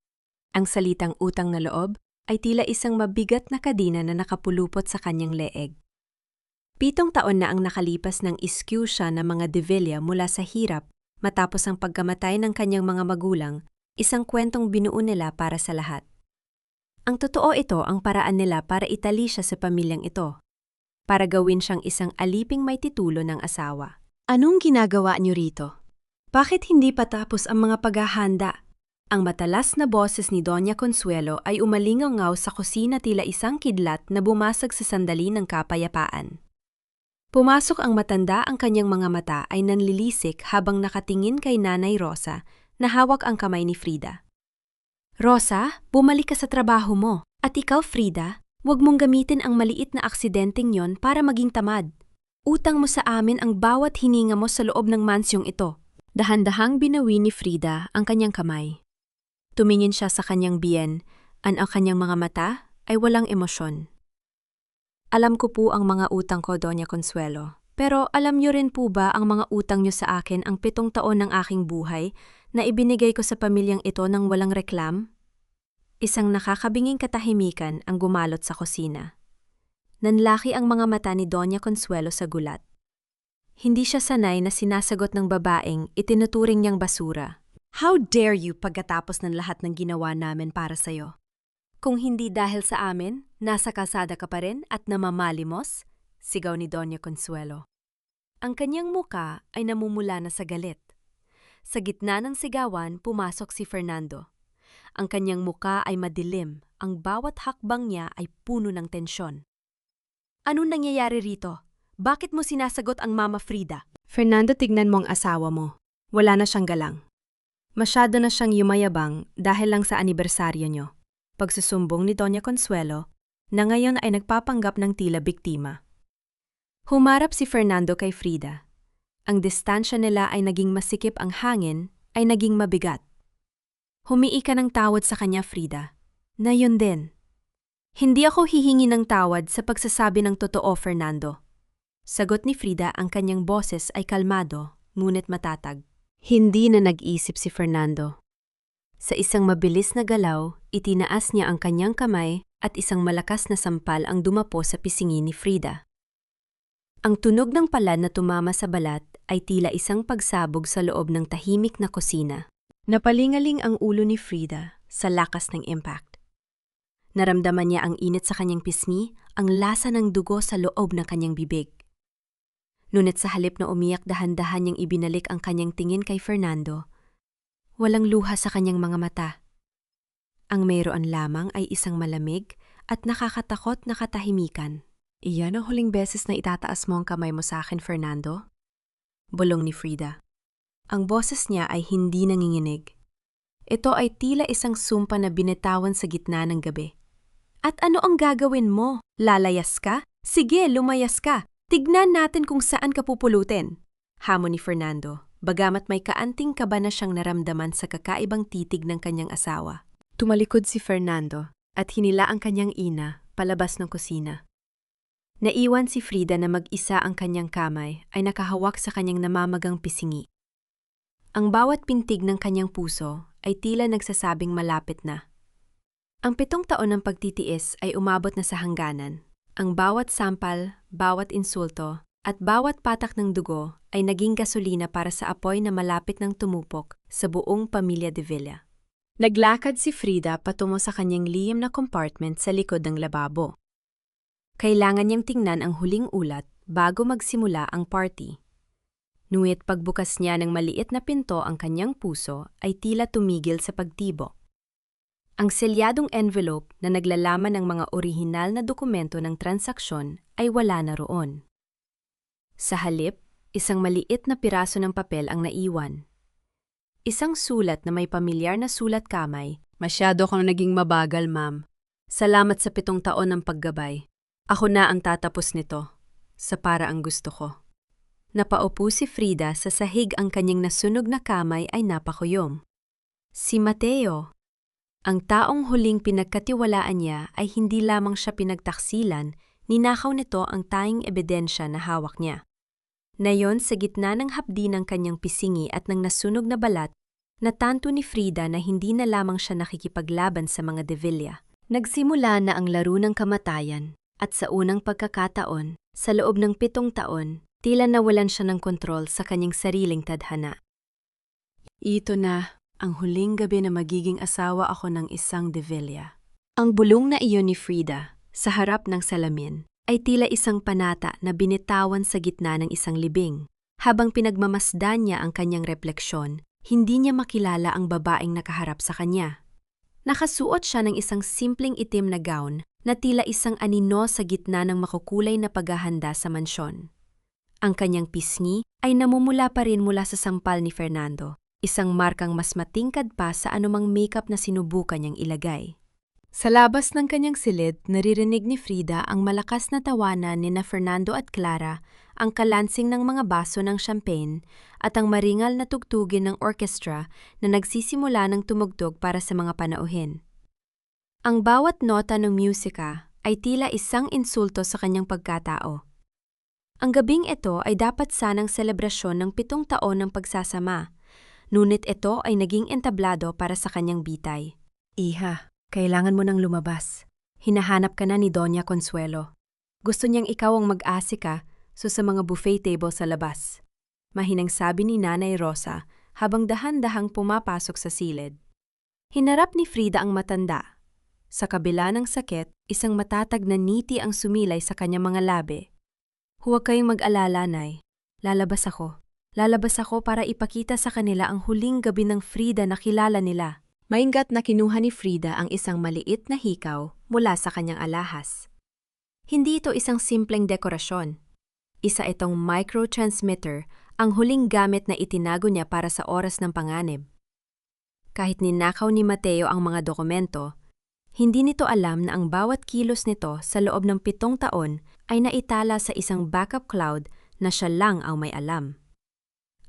Ang salitang utang na loob ay tila isang mabigat na kadina na nakapulupot sa kanyang leeg. 7 taon na ang nakalipas ng iskyu siya ng mga de Villa mula sa hirap matapos ang pagkamatay ng kanyang mga magulang, isang kwentong binuo nila para sa lahat. Ang totoo ito ang paraan nila para itali siya sa pamilyang ito, para gawin siyang isang aliping may titulo ng asawa. Anong ginagawa niyo rito? Bakit hindi pa tapos ang mga paghahanda? Ang matalas na boses ni Doña Consuelo ay umalingaw sa kusina tila isang kidlat na bumasag sa sandali ng kapayapaan. Pumasok ang matanda, ang kanyang mga mata ay nanlilisik habang nakatingin kay Nanay Rosa na hawak ang kamay ni Frida. Rosa, bumalik ka sa trabaho mo. At ikaw, Frida, huwag mong gamitin ang maliit na aksidenteng yon para maging tamad. Utang mo sa amin ang bawat hininga mo sa loob ng mansyong ito. Dahan-dahang binawi ni Frida ang kanyang kamay. Tumingin siya sa kanyang biyen, ang kanyang mga mata ay walang emosyon. Alam ko po ang mga utang ko, Doña Consuelo. Pero alam niyo rin po ba ang mga utang niyo sa akin ang 7 taon ng aking buhay na ibinigay ko sa pamilyang ito nang walang reklam? Isang nakakabinging katahimikan ang gumalot sa kusina. Nanlaki ang mga mata ni Doña Consuelo sa gulat. Hindi siya sanay na sinasagot ng babaeng itinuturing niyang basura. How dare you pagkatapos ng lahat ng ginawa namin para sa'yo? Kung hindi dahil sa amin, nasa kalsada ka pa rin at namamalimos? Sigaw ni Doña Consuelo. Ang kanyang muka ay namumula na sa galit. Sa gitna ng sigawan, pumasok si Fernando. Ang kanyang muka ay madilim, ang bawat hakbang niya ay puno ng tensyon. Anong nangyayari rito? Bakit mo sinasagot ang Mama Frida? Fernando, tignan mo ang asawa mo. Wala na siyang galang. Masyado na siyang yumayabang dahil lang sa anibersaryo niyo. Pagsusumbong ni Doña Consuelo, na ngayon ay nagpapanggap ng tila biktima. Humarap si Fernando kay Frida. Ang distansya nila ay naging masikip, ang hangin ay naging mabigat. Humii ka ng tawad sa kanya, Frida. Na yun din. Hindi ako hihingi ng tawad sa pagsasabi ng totoo, Fernando. Sagot ni Frida, ang kanyang boses ay kalmado, ngunit matatag. Hindi na nag-isip si Fernando. Sa isang mabilis na galaw, itinaas niya ang kanyang kamay at isang malakas na sampal ang dumapo sa pisngi ni Frida. Ang tunog ng palad na tumama sa balat ay tila isang pagsabog sa loob ng tahimik na kusina. Napalingaling ang ulo ni Frida sa lakas ng impact. Naramdaman niya ang init sa kanyang pisngi, ang lasa ng dugo sa loob ng kanyang bibig. Ngunit sa halip na umiyak, dahan-dahan niyang ibinalik ang kanyang tingin kay Fernando. Walang luha sa kanyang mga mata. Ang mayroon lamang ay isang malamig at nakakatakot na katahimikan. Iyan ang huling beses na itataas mo ang kamay mo sa akin, Fernando? Bulong ni Frida. Ang boses niya ay hindi nanginginig. Ito ay tila isang sumpa na binitawan sa gitna ng gabi. At ano ang gagawin mo? Lalayas ka? Sige, lumayas ka. Tignan natin kung saan ka pupulutin. Hamon ni Fernando, bagamat may kaanting kaba na siyang naramdaman sa kakaibang titig ng kanyang asawa. Tumalikod si Fernando at hinila ang kanyang ina palabas ng kusina. Naiwan si Frida na mag-isa ang kanyang kamay ay nakahawak sa kanyang namamagang pisingi. Ang bawat pintig ng kanyang puso ay tila nagsasabing malapit na. Ang 7 taon ng pagtitiis ay umabot na sa hangganan. Ang bawat sampal, bawat insulto, at bawat patak ng dugo ay naging gasolina para sa apoy na malapit ng tumupok sa buong pamilya de Villa. Naglakad si Frida patungo sa kanyang lihim na compartment sa likod ng lababo. Kailangan niyang tingnan ang huling ulat bago magsimula ang party. Ngunit pagbukas niya ng maliit na pinto ang kanyang puso ay tila tumigil sa pagtibok. Ang selyadong envelope na naglalaman ng mga orihinal na dokumento ng transaksyon ay wala na roon. Sa halip, isang maliit na piraso ng papel ang naiwan. Isang sulat na may pamilyar na sulat kamay. Masyado kang naging mabagal, ma'am. Salamat sa 7 taon ng paggabay. Ako na ang tatapos nito, sa paraang gusto ko. Napaupo si Frida sa sahig, ang kanyang nasunog na kamay ay napakuyom. Si Mateo. Ang taong huling pinagkatiwalaan niya ay hindi lamang siya pinagtaksilan, ninakaw nito ang tanging ebidensya na hawak niya. Nayon sa gitna ng hapdi ng kanyang pisingi at ng nasunog na balat, natanto ni Frida na hindi na lamang siya nakikipaglaban sa mga de Villa. Nagsimula na ang laro ng kamatayan. At sa unang pagkakataon, sa loob ng 7 taon, tila nawalan siya ng kontrol sa kanyang sariling tadhana. Ito na, ang huling gabi na magiging asawa ako ng isang de Villa. Ang bulong na iyon ni Frida, sa harap ng salamin, ay tila isang panata na binitawan sa gitna ng isang libing. Habang pinagmamasdan niya ang kanyang refleksyon, hindi niya makilala ang babaeng nakaharap sa kanya. Nakasuot siya ng isang simpleng itim na gown na tila isang anino sa gitna ng makukulay na paghahanda sa mansyon. Ang kanyang pisngi ay namumula pa rin mula sa sampal ni Fernando, isang markang mas matingkad pa sa anumang makeup na sinubukan niyang ilagay. Sa labas ng kanyang silid, naririnig ni Frida ang malakas na tawanan ni Fernando at Clara, ang kalansing ng mga baso ng champagne at ang maringal na tugtugin ng orkestra na nagsisimula ng tumugtog para sa mga panauhin. Ang bawat nota ng musika ay tila isang insulto sa kanyang pagkatao. Ang gabing ito ay dapat sanang selebrasyon ng 7 taon ng pagsasama, ngunit ito ay naging entablado para sa kanyang bitay. Iha, kailangan mo nang lumabas. Hinahanap ka na ni Doña Consuelo. Gusto niyang ikaw ang mag-asika sa mga buffet table sa labas. Mahinang sabi ni Nanay Rosa habang dahan-dahang pumapasok sa silid. Hinarap ni Frida ang matanda. Sa kabila ng sakit, isang matatag na ngiti ang sumilay sa kanyang mga labi. Huwag kayong mag-alala, Nay. Lalabas ako. Lalabas ako para ipakita sa kanila ang huling gabi ng Frida na kilala nila. Maingat na kinuha ni Frida ang isang maliit na hikaw mula sa kanyang alahas. Hindi ito isang simpleng dekorasyon. Isa itong microtransmitter, ang huling gamit na itinago niya para sa oras ng panganib. Kahit ninakaw ni Mateo ang mga dokumento, hindi nito alam na ang bawat kilos nito sa loob ng 7 taon ay naitala sa isang backup cloud na siya lang ang may alam.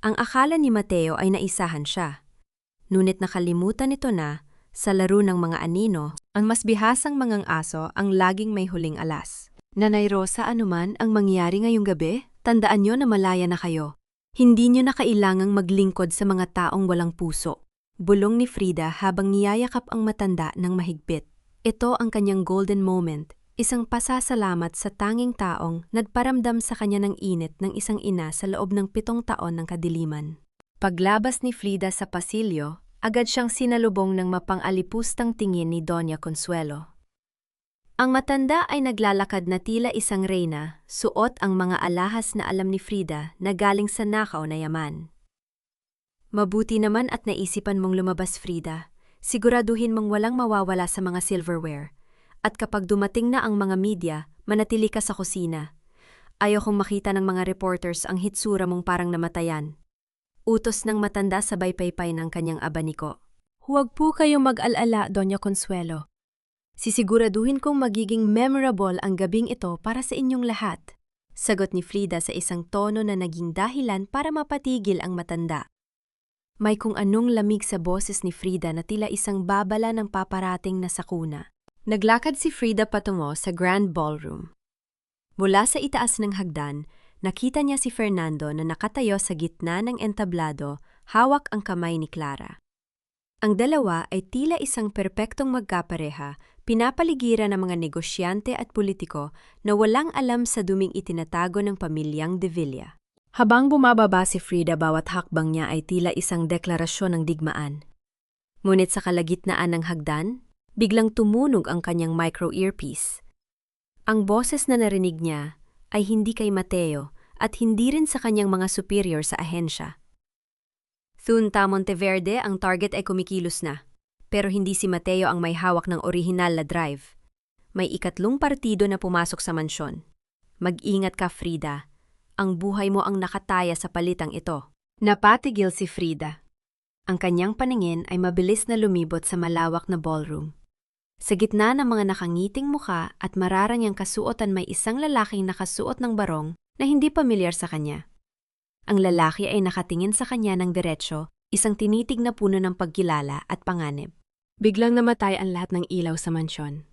Ang akala ni Mateo ay naisahan siya. Ngunit nakalimutan nito na, sa laro ng mga anino, ang mas bihasang mangang aso ang laging may huling alas. Nanay Rosa, anuman ang mangyari ngayong gabi, tandaan niyo na malaya na kayo. Hindi niyo na kailangang maglingkod sa mga taong walang puso. Bulong ni Frida habang niyayakap ang matanda ng mahigpit. Ito ang kanyang golden moment, isang pasasalamat sa tanging taong nagparamdam sa kanya ng init ng isang ina sa loob ng 7 taon ng kadiliman. Paglabas ni Frida sa pasilyo, agad siyang sinalubong ng mapang-alipustang tingin ni Doña Consuelo. Ang matanda ay naglalakad na tila isang reyna, suot ang mga alahas na alam ni Frida na galing sa nakaw na yaman. Mabuti naman at naisipan mong lumabas, Frida. Siguraduhin mong walang mawawala sa mga silverware. At kapag dumating na ang mga media, manatili ka sa kusina. Ayaw kong makita ng mga reporters ang hitsura mong parang namatayan. Utos ng matanda sabay paypay ng kanyang abaniko. Huwag po kayong mag-alala, Doña Consuelo. Sisiguraduhin kong magiging memorable ang gabing ito para sa inyong lahat. Sagot ni Frida sa isang tono na naging dahilan para mapatigil ang matanda. May kung anong lamig sa boses ni Frida na tila isang babala ng paparating na sakuna. Naglakad si Frida patungo sa Grand Ballroom. Mula sa itaas ng hagdan, nakita niya si Fernando na nakatayo sa gitna ng entablado, hawak ang kamay ni Clara. Ang dalawa ay tila isang perpektong magkapareha, pinapaligiran ng mga negosyante at politiko na walang alam sa duming itinatago ng pamilyang De Villa. Habang bumababa si Frida, bawat hakbang niya ay tila isang deklarasyon ng digmaan. Ngunit sa kalagitnaan ng hagdan, biglang tumunog ang kanyang micro-earpiece. Ang boses na narinig niya ay hindi kay Mateo at hindi rin sa kanyang mga superior sa ahensya. Thunta Monteverde, ang target ay kumikilos na. Pero hindi si Mateo ang may hawak ng orihinal na drive. May ikatlong partido na pumasok sa mansyon. Mag-ingat ka, Frida. Ang buhay mo ang nakataya sa palitang ito. Napatigil si Frida. Ang kanyang paningin ay mabilis na lumibot sa malawak na ballroom. Sa gitna ng mga nakangiting mukha at mararangyang kasuotan, may isang lalaking nakasuot ng barong na hindi pamilyar sa kanya. Ang lalaki ay nakatingin sa kanya ng diretsyo, isang tinitig na puno ng pagkilala at panganib. Biglang namatay ang lahat ng ilaw sa mansyon.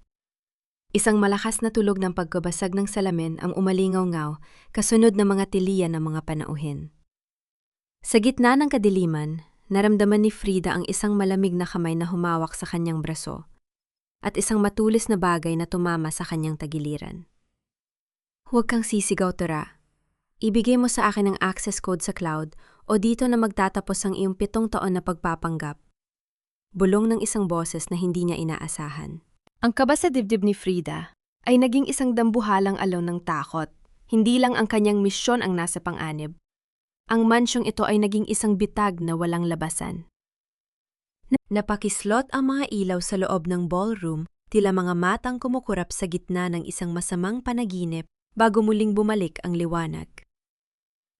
Isang malakas na tulog ng pagkabasag ng salamin ang umalingaw-ngaw, kasunod ng mga tiliyan ng mga panauhin. Sa gitna ng kadiliman, naramdaman ni Frida ang isang malamig na kamay na humawak sa kanyang braso at isang matulis na bagay na tumama sa kanyang tagiliran. Huwag kang sisigaw, Tora. Ibigay mo sa akin ang access code sa cloud o dito na magtatapos ang iyong 7 taon na pagpapanggap. Bulong ng isang boses na hindi niya inaasahan. Ang kaba sa dibdib ni Frida ay naging isang dambuhalang alon ng takot. Hindi lang ang kanyang misyon ang nasa panganib. Ang mansyong ito ay naging isang bitag na walang labasan. Napakislot ang mga ilaw sa loob ng ballroom, tila mga matang kumukurap sa gitna ng isang masamang panaginip bago muling bumalik ang liwanag.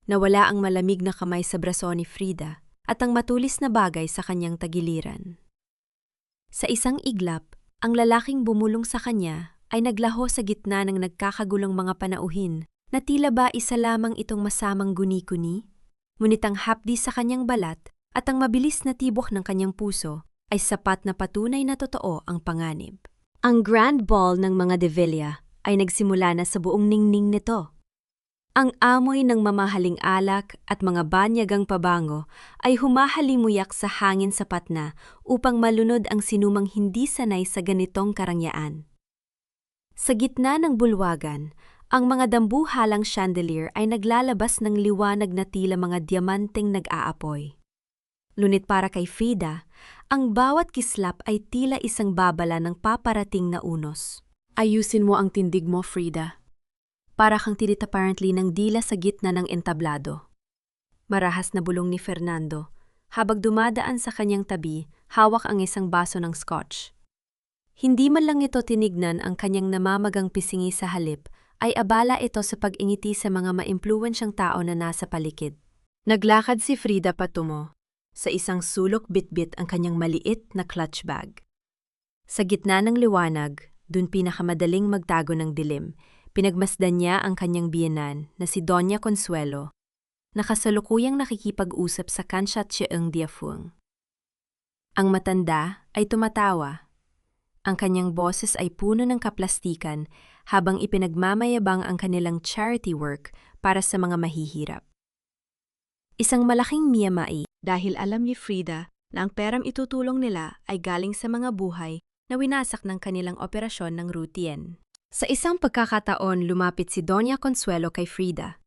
Nawala ang malamig na kamay sa braso ni Frida at ang matulis na bagay sa kanyang tagiliran. Sa isang iglap, ang lalaking bumulong sa kanya ay naglaho sa gitna ng nagkakagulong mga panauhin na tila ba isa lamang itong masamang guni-guni, ngunit ang hapdi sa kanyang balat at ang mabilis na tibok ng kanyang puso ay sapat na patunay na totoo ang panganib. Ang Grand Ball ng mga De Villa ay nagsimula na sa buong ningning nito. Ang amoy ng mamahaling alak at mga banyagang pabango ay humahalimuyak sa hangin sapat na upang malunod ang sinumang hindi sanay sa ganitong karangyaan. Sa gitna ng bulwagan, ang mga dambuhalang chandelier ay naglalabas ng liwanag na tila mga diamanteng nag-aapoy. Ngunit para kay Frida, ang bawat kislap ay tila isang babala ng paparating na unos. Ayusin mo ang tindig mo, Frida. Para kang tilit apparently ng dila sa gitna ng entablado. Marahas na bulong ni Fernando, habang dumadaan sa kanyang tabi, hawak ang isang baso ng scotch. Hindi man lang ito tinignan ang kanyang namamagang pisingi sa halip, ay abala ito sa pag-ingiti sa mga maimpluwensyang tao na nasa paligid. Naglakad si Frida patungo. Sa isang sulok bitbit ang kanyang maliit na clutch bag. Sa gitna ng liwanag, dun pinakamadaling magtago ng dilim, pinagmasdan niya ang kanyang biyenan na si Doña Consuelo, na kasalukuyang nakikipag-usap sa Kanshat Cheung Diafuang. Ang matanda ay tumatawa. Ang kanyang boses ay puno ng kaplastikan habang ipinagmamayabang ang kanilang charity work para sa mga mahihirap. Isang malaking miyamai dahil alam ni Frida na ang perang itutulong nila ay galing sa mga buhay na winasak ng kanilang operasyon ng Rutien. Sa isang pagkakataon, lumapit si Doña Consuelo kay Frida.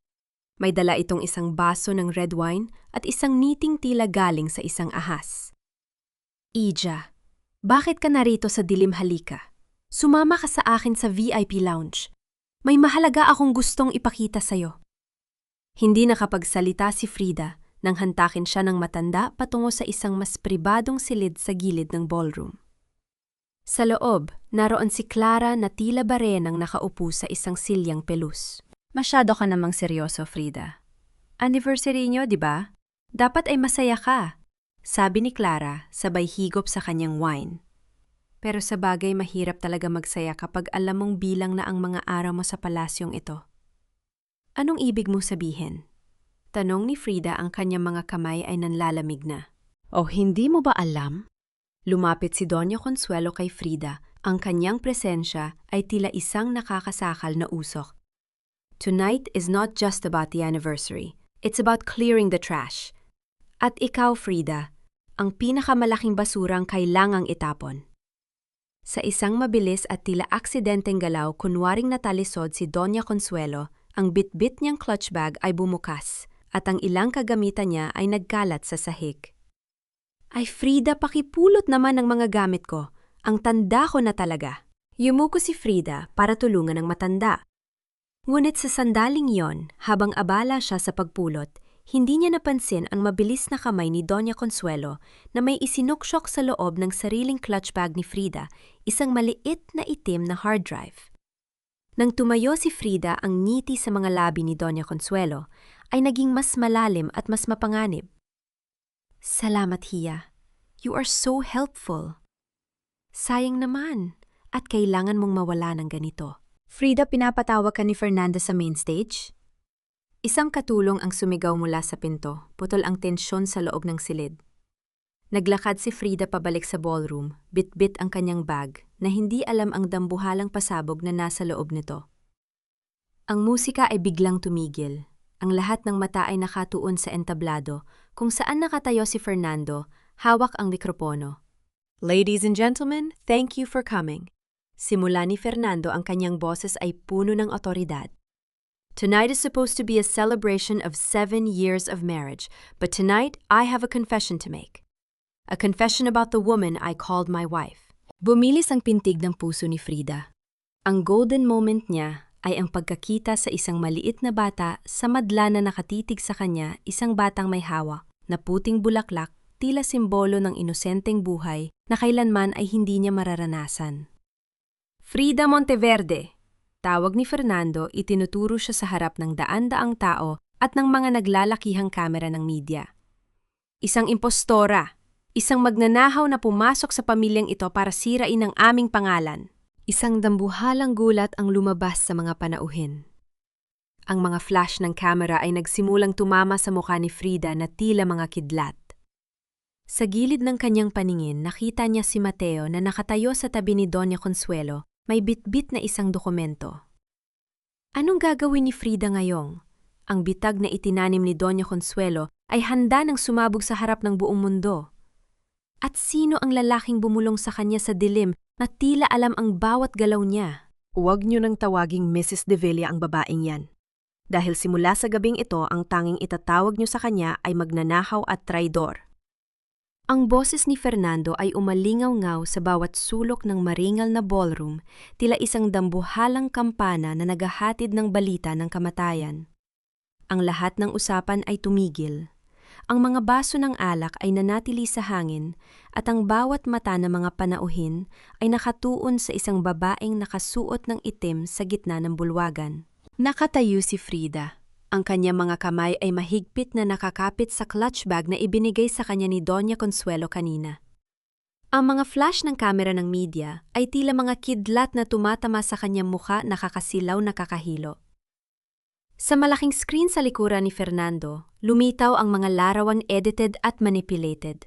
May dala itong isang baso ng red wine at isang niting tila galing sa isang ahas. Ija, bakit ka narito sa dilim, halika? Sumama ka sa akin sa VIP lounge. May mahalaga akong gustong ipakita sa'yo. Hindi nakapagsalita si Frida nang hantakin siya ng matanda patungo sa isang mas pribadong silid sa gilid ng ballroom. Sa loob, naroon si Clara na tila barenang nakaupo sa isang silyang pelus. Masyado ka namang seryoso, Frida. Anniversary niyo, di ba? Dapat ay masaya ka, sabi ni Clara sabay higop sa kanyang wine. Pero sa bagay mahirap talaga magsaya kapag alam mong bilang na ang mga araw mo sa palasyong ito. Anong ibig mo sabihin? Tanong ni Frida, ang kanyang mga kamay ay nanlalamig na. O hindi mo ba alam? Lumapit si Doña Consuelo kay Frida. Ang kanyang presensya ay tila isang nakakasakal na usok. Tonight is not just about the anniversary. It's about clearing the trash. At ikaw, Frida, ang pinakamalaking basurang kailangang itapon. Sa isang mabilis at tila aksidenteng galaw, kunwaring natalisod si Doña Consuelo, ang bitbit niyang clutch bag ay bumukas at ang ilang kagamitan niya ay nagkalat sa sahig. Ay Frida, pakipulot naman ang mga gamit ko. Ang tanda ko na talaga. Yumuko si Frida para tulungan ang matanda. Ngunit sa sandaling yon, habang abala siya sa pagpulot, hindi niya napansin ang mabilis na kamay ni Doña Consuelo na may isinuksok sa loob ng sariling clutch bag ni Frida, isang maliit na itim na hard drive. Nang tumayo si Frida, ang ngiti sa mga labi ni Doña Consuelo ay naging mas malalim at mas mapanganib. Salamat, Hiya. You are so helpful. Sayang naman, at kailangan mong mawala ng ganito. Frida, pinapatawag ka ni Fernando sa main stage? Isang katulong ang sumigaw mula sa pinto, putol ang tensyon sa loob ng silid. Naglakad si Frida pabalik sa ballroom, bit-bit ang kanyang bag, na hindi alam ang dambuhalang pasabog na nasa loob nito. Ang musika ay biglang tumigil. Ang lahat ng mata ay nakatuon sa entablado, kung saan nakatayo si Fernando, hawak ang mikropono. Ladies and gentlemen, thank you for coming. Simula ni Fernando, ang kanyang boses ay puno ng otoridad. Tonight is supposed to be a celebration of 7 years of marriage, but tonight I have a confession to make. A confession about the woman I called my wife. Bumilis ang pintig ng puso ni Frida. Ang golden moment niya ay ang pagkakita sa isang maliit na bata sa madla na nakatitig sa kanya, isang batang may hawak na puting bulaklak, tila simbolo ng inosenteng buhay na kailanman ay hindi niya mararanasan. Frida Monteverde! Tawag ni Fernando, itinuturo siya sa harap ng daan-daang tao at ng mga naglalakihang kamera ng media. Isang impostora, isang magnanahaw na pumasok sa pamilyang ito para sirain ang aming pangalan. Isang dambuhalang gulat ang lumabas sa mga panauhin. Ang mga flash ng kamera ay nagsimulang tumama sa mukha ni Frida na tila mga kidlat. Sa gilid ng kanyang paningin, nakita niya si Mateo na nakatayo sa tabi ni Doña Consuelo. May bitbit na isang dokumento. Anong gagawin ni Frida ngayong? Ang bitag na itinanim ni Doña Consuelo ay handa ng sumabog sa harap ng buong mundo. At sino ang lalaking bumulong sa kanya sa dilim na tila alam ang bawat galaw niya? Huwag niyo nang tawaging Mrs. De Villa ang babaeng yan. Dahil simula sa gabing ito, ang tanging itatawag niyo sa kanya ay magnanakaw at traidor. Ang boses ni Fernando ay umalingaw-ngaw sa bawat sulok ng maringal na ballroom, tila isang dambuhalang kampana na naghahatid ng balita ng kamatayan. Ang lahat ng usapan ay tumigil. Ang mga baso ng alak ay nanatili sa hangin at ang bawat mata ng mga panauhin ay nakatuon sa isang babaeng nakasuot ng itim sa gitna ng bulwagan. Nakatayo si Frida. Ang kanyang mga kamay ay mahigpit na nakakapit sa clutch bag na ibinigay sa kanya ni Doña Consuelo kanina. Ang mga flash ng kamera ng media ay tila mga kidlat na tumatama sa kanyang mukha, nakakasilaw na kakahilo. Sa malaking screen sa likuran ni Fernando, lumitaw ang mga larawan edited at manipulated.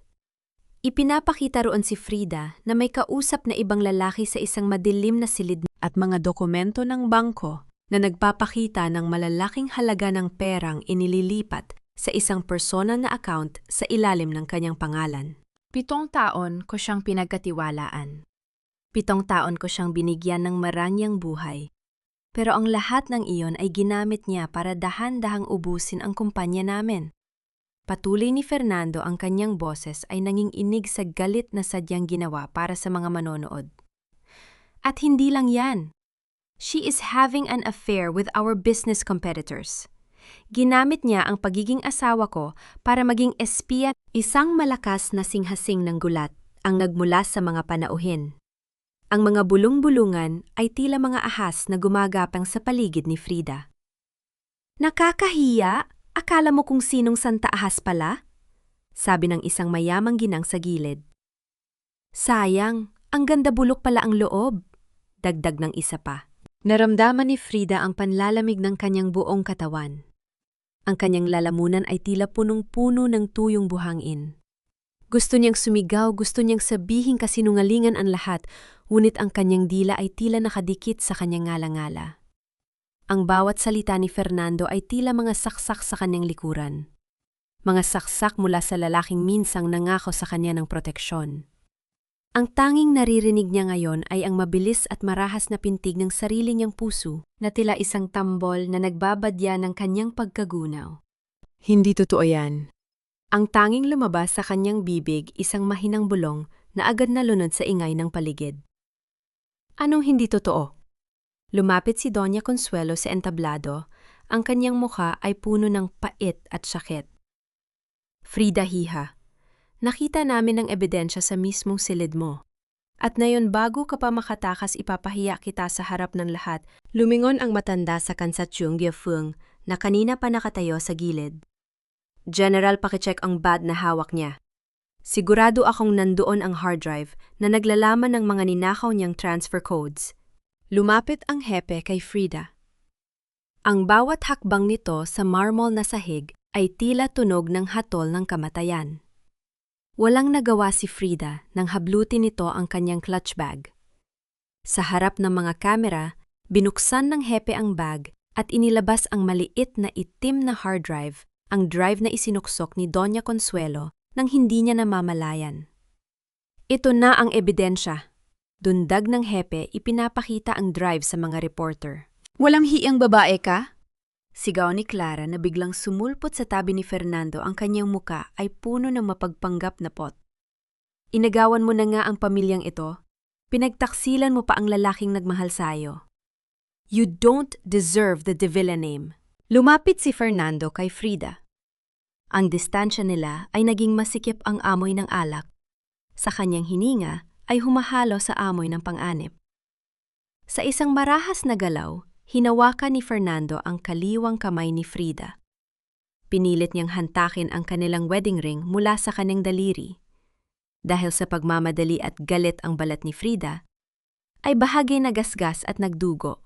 Ipinapakita roon si Frida na may kausap na ibang lalaki sa isang madilim na silid At mga dokumento ng bangko na nagpapakita ng malalaking halaga ng perang inililipat sa isang personal na account sa ilalim ng kanyang pangalan. 7 taon ko siyang pinagkatiwalaan. 7 taon ko siyang binigyan ng marangyang buhay. Pero ang lahat ng iyon ay ginamit niya para dahan-dahang ubusin ang kumpanya namin. Patuloy ni Fernando, ang kanyang boses ay nanging inig sa galit na sadyang ginawa para sa mga manonood. At hindi lang yan. She is having an affair with our business competitors. Ginamit niya ang pagiging asawa ko para maging espiya. Isang malakas na singhasing ng gulat ang nagmula sa mga panauhin. Ang mga bulong-bulungan ay tila mga ahas na gumagapang sa paligid ni Frida. Nakakahiya! Akala mo kung sinong santa ahas pala? Sabi ng isang mayamang ginang sa gilid. Sayang, Ang ganda bulok pala ang loob. Dagdag ng isa pa. Naramdaman ni Frida ang panlalamig ng kanyang buong katawan. Ang kanyang lalamunan ay tila punong-puno ng tuyong buhangin. Gusto niyang sumigaw, gusto niyang sabihin kasinungalingan ang lahat, ngunit ang kanyang dila ay tila nakadikit sa kanyang ngala-ngala. Ang bawat salita ni Fernando ay tila mga saksak sa kanyang likuran. Mga saksak mula sa lalaking minsang nangako sa kanya ng proteksyon. Ang tanging naririnig niya ngayon ay ang mabilis at marahas na pintig ng sarili niyang puso na tila isang tambol na nagbabadya ng kanyang pagkagunaw. Hindi totoo yan. Ang tanging lumabas sa kanyang bibig isang mahinang bulong na agad nalunod sa ingay ng paligid. Anong hindi totoo? Lumapit si Doña Consuelo sa entablado, ang kanyang mukha ay puno ng pait at sakit. Frida hiha, nakita namin ang ebidensya sa mismong silid mo. At ngayon bago ka pa makatakas ipapahiya kita sa harap ng lahat, lumingon ang matanda sa Kansatyong Gyefeng na kanina pa nakatayo sa gilid. General, pakicheck ang bad na hawak niya. Sigurado akong nandoon ang hard drive na naglalaman ng mga ninakaw niyang transfer codes. Lumapit ang hepe kay Frida. Ang bawat hakbang nito sa marmol na sahig ay tila tunog ng hatol ng kamatayan. Walang nagawa si Frida nang hablutin nito ang kanyang clutch bag. Sa harap ng mga kamera, binuksan ng hepe ang bag at inilabas ang maliit na itim na hard drive, ang drive na isinuksok ni Doña Consuelo nang hindi niya namamalayan. Ito na ang ebidensya. Dundag ng hepe, ipinapakita ang drive sa mga reporter. Walang hiyang babae ka? Sigaw ni Clara na biglang sumulpot sa tabi ni Fernando, ang kanyang muka ay puno ng mapagpanggap na pot. Inagawan mo na nga ang pamilyang ito. Pinagtaksilan mo pa ang lalaking nagmahal sayo. You don't deserve the Davila name. Lumapit si Fernando kay Frida. Ang distansya nila ay naging masikip ang amoy ng alak. Sa kanyang hininga ay humahalo sa amoy ng pang-anip. Sa isang marahas na galaw, hinawakan ni Fernando ang kaliwang kamay ni Frida. Pinilit niyang hantakin ang kanilang wedding ring mula sa kanyang daliri. Dahil sa pagmamadali at galit ang balat ni Frida, ay bahagi nagasgas at nagdugo,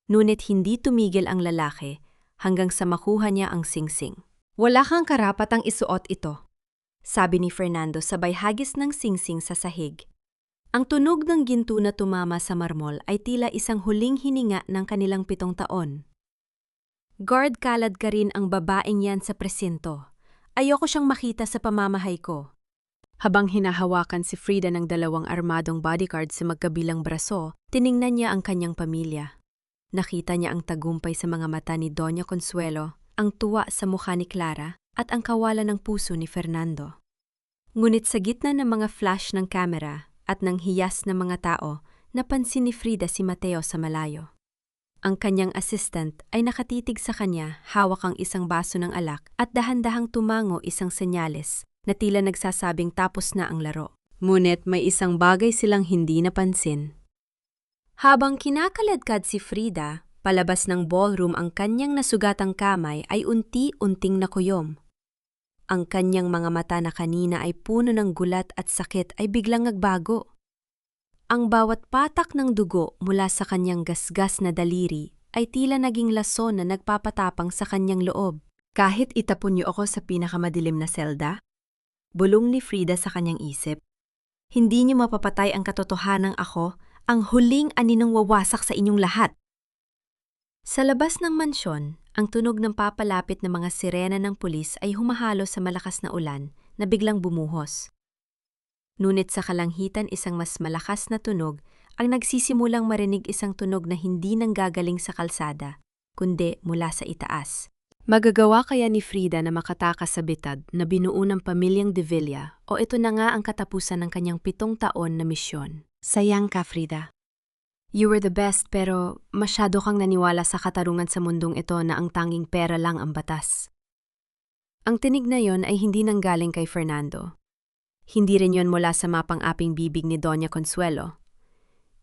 ngunit hindi tumigil ang lalaki hanggang sa makuha niya ang singsing. Wala kang karapatang isuot ito, sabi ni Fernando sabay hagis ng singsing sa sahig. Ang tunog ng ginto na tumama sa marmol ay tila isang huling hininga ng kanilang 7 taon. Guard, kalad ka rin ang babaeng yan sa presinto. Ayoko siyang makita sa pamamahay ko. Habang hinahawakan si Frida ng 2 armadong bodyguard sa magkabilang braso, tiningnan niya ang kanyang pamilya. Nakita niya ang tagumpay sa mga mata ni Doña Consuelo, ang tuwa sa mukha ni Clara, at ang kawalan ng puso ni Fernando. Ngunit sa gitna ng mga flash ng kamera at ng hiyas ng mga tao, napansin ni Frida si Mateo sa malayo. Ang kanyang assistant ay nakatitig sa kanya, hawak ang isang baso ng alak at dahan-dahang tumango isang senyales na tila nagsasabing tapos na ang laro. Ngunit may isang bagay silang hindi napansin. Habang kinakaladkad si Frida, palabas ng ballroom ang kanyang nasugatang kamay ay unti-unting nakuyom. Ang kanyang mga mata na kanina ay puno ng gulat at sakit ay biglang nagbago. Ang bawat patak ng dugo mula sa kanyang gasgas na daliri ay tila naging lason na nagpapatapang sa kanyang loob. Kahit itapon niyo ako sa pinakamadilim na selda, bulong ni Frida sa kanyang isip, hindi niyo mapapatay ang katotohanang ako, ang huling aninong wawasak sa inyong lahat. Sa labas ng mansyon, ang tunog ng papalapit na mga sirena ng pulis ay humahalo sa malakas na ulan na biglang bumuhos. Ngunit sa kalangitan isang mas malakas na tunog ang nagsisimulang marinig, isang tunog na hindi nanggagaling sa kalsada, kundi mula sa itaas. Magagawa kaya ni Frida na makatakas sa bitad na binuo ng pamilyang Davila o ito na nga ang katapusan ng kanyang 7 taon na misyon? Sayang ka, Frida. You were the best pero masyado kang naniwala sa katarungan sa mundong ito na ang tanging pera lang ang batas. Ang tinig na yon ay hindi nanggaling kay Fernando. Hindi rin yon mula sa mapang-aping bibig ni Doña Consuelo.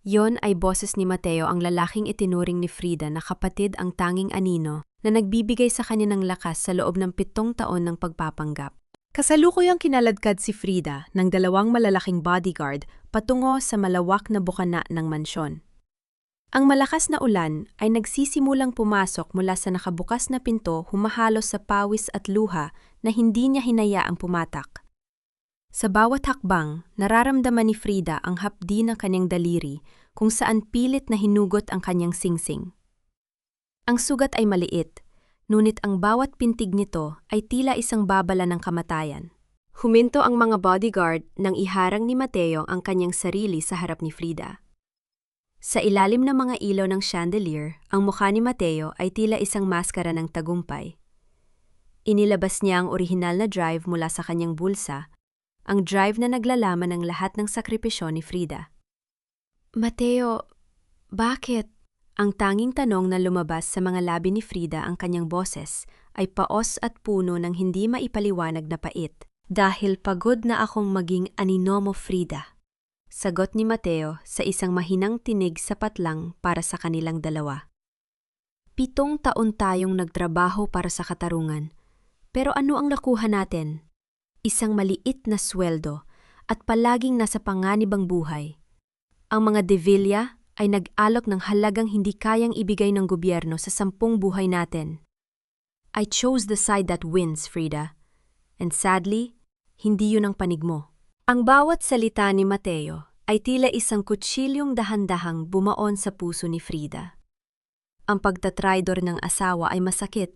Yon ay boses ni Mateo, ang lalaking itinuring ni Frida na kapatid, ang tanging anino na nagbibigay sa kanya ng lakas sa loob ng 7 taon ng pagpapanggap. Kasalukuyang kinaladkad si Frida ng dalawang malalaking bodyguard patungo sa malawak na bukana ng mansyon. Ang malakas na ulan ay nagsisimulang pumasok mula sa nakabukas na pinto, humahalos sa pawis at luha na hindi niya hinayaang pumatak. Sa bawat hakbang, nararamdaman ni Frida ang hapdi ng kanyang daliri kung saan pilit na hinugot ang kanyang singsing. Ang sugat ay maliit, ngunit ang bawat pintig nito ay tila isang babala ng kamatayan. Huminto ang mga bodyguard nang iharang ni Mateo ang kanyang sarili sa harap ni Frida. Sa ilalim ng mga ilaw ng chandelier, ang mukha ni Mateo ay tila isang maskara ng tagumpay. Inilabas niya ang orihinal na drive mula sa kanyang bulsa, ang drive na naglalaman ng lahat ng sakripisyo ni Frida. Mateo, bakit? Ang tanging tanong na lumabas sa mga labi ni Frida ang kanyang boses ay paos at puno ng hindi maipaliwanag na pait. Dahil pagod na akong maging anino mo, Frida. Sagot ni Mateo sa isang mahinang tinig sapat lang para sa kanilang dalawa. 7 taon tayong nagtrabaho para sa katarungan. Pero ano ang nakuha natin? Isang maliit na sweldo at palaging nasa panganib ang buhay. Ang mga De Villa ay nag-alok ng halagang hindi kayang ibigay ng gobyerno sa 10 buhay natin. I chose the side that wins, Frida. And sadly, hindi yun ang panig mo. Ang bawat salita ni Mateo ay tila isang kutsilyong dahan-dahang bumaon sa puso ni Frida. Ang pagtatraidor ng asawa ay masakit,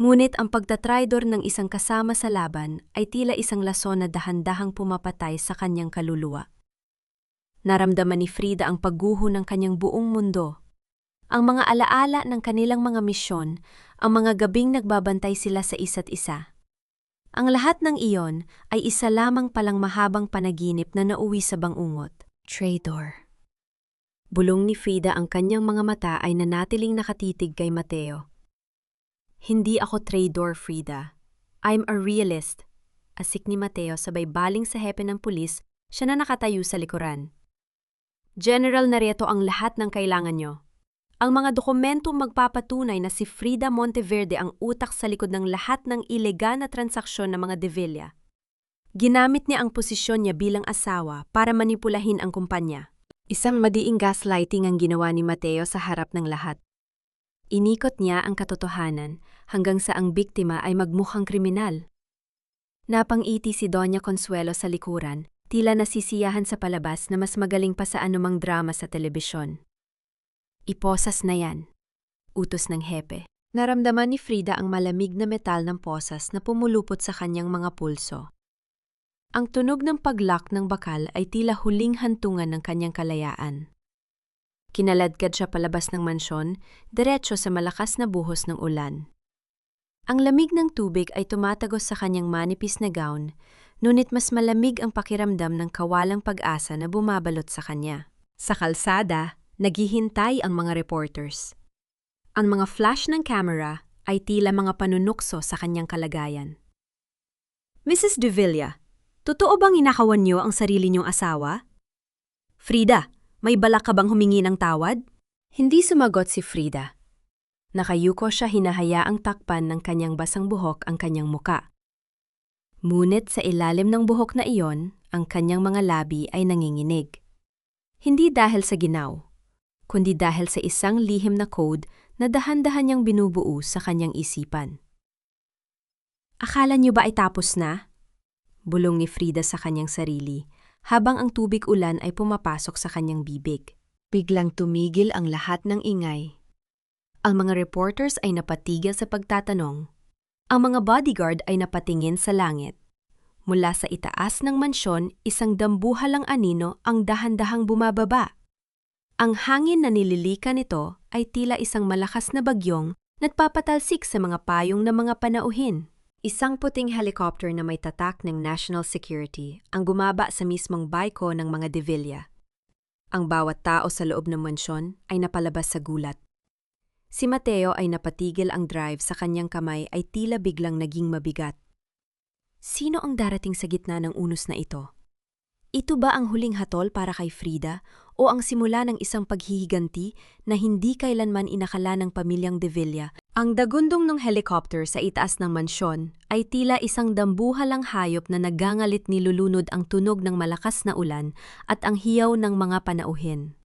ngunit ang pagtatraidor ng isang kasama sa laban ay tila isang lason na dahan-dahang pumapatay sa kanyang kaluluwa. Naramdaman ni Frida ang pagguho ng kanyang buong mundo. Ang mga alaala ng kanilang mga misyon, ang mga gabing nagbabantay sila sa isa't isa. Ang lahat ng iyon ay isa lamang palang mahabang panaginip na nauwi sa bangungot. Traitor. Bulong ni Frida, ang kanyang mga mata ay nanatiling nakatitig kay Mateo. Hindi ako traitor, Frida. I'm a realist. Asik ni Mateo sabay baling sa hepe ng pulis, siya na nakatayo sa likuran. General, narito ang lahat ng kailangan nyo. Ang mga dokumentong magpapatunay na si Frida Monteverde ang utak sa likod ng lahat ng ilegal na transaksyon ng mga De Villa. Ginamit niya ang posisyon niya bilang asawa para manipulahin ang kumpanya. Isang madiing gaslighting ang ginawa ni Mateo sa harap ng lahat. Inikot niya ang katotohanan hanggang sa ang biktima ay magmukhang kriminal. Napangiti si Doña Consuelo sa likuran, tila nasisiyahan sa palabas na mas magaling pa sa anumang drama sa telebisyon. Iposas na yan, utos ng hepe. Naramdaman ni Frida ang malamig na metal ng posas na pumulupot sa kanyang mga pulso. Ang tunog ng paglock ng bakal ay tila huling hantungan ng kanyang kalayaan. Kinaladkad siya palabas ng mansyon, diretso sa malakas na buhos ng ulan. Ang lamig ng tubig ay tumatagos sa kanyang manipis na gown, ngunit mas malamig ang pakiramdam ng kawalang pag-asa na bumabalot sa kanya. Sa kalsada, naghihintay ang mga reporters. Ang mga flash ng camera ay tila mga panunukso sa kanyang kalagayan. Mrs. De Villa, totoo bang inakawan niyo ang sarili niyong asawa? Frida, may balak ka bang humingi ng tawad? Hindi sumagot si Frida. Nakayuko siya, hinahayaang takpan ng kanyang basang buhok ang kanyang muka. Ngunit sa ilalim ng buhok na iyon, ang kanyang mga labi ay nanginginig. Hindi dahil sa ginaw, kundi dahil sa isang lihim na code na dahan-dahan niyang binubuo sa kanyang isipan. Akala niyo ba ay tapos na? Bulong ni Frida sa kanyang sarili, habang ang tubig ulan ay pumapasok sa kanyang bibig. Biglang tumigil ang lahat ng ingay. Ang mga reporters ay napatigil sa pagtatanong. Ang mga bodyguard ay napatingin sa langit. Mula sa itaas ng mansyon, isang dambuhalang anino ang dahan-dahang bumababa. Ang hangin na nililika nito ay tila isang malakas na bagyong nagpapatalsik sa mga payong ng mga panauhin. Isang puting helicopter na may tatak ng National Security ang gumaba sa mismong bayko ng mga De Villa. Ang bawat tao sa loob ng mansyon ay napalabas sa gulat. Si Mateo ay napatigil, ang drive sa kanyang kamay ay tila biglang naging mabigat. Sino ang darating sa gitna ng unos na ito? Ito ba ang huling hatol para kay Frida o ang simula ng isang paghihiganti na hindi kailanman inakala ng pamilyang De Villa Ang dagundong ng helicopter sa itaas ng mansyon ay tila isang dambuhalang hayop na nagangalit nilulunod ang tunog ng malakas na ulan at ang hiyaw ng mga panauhin.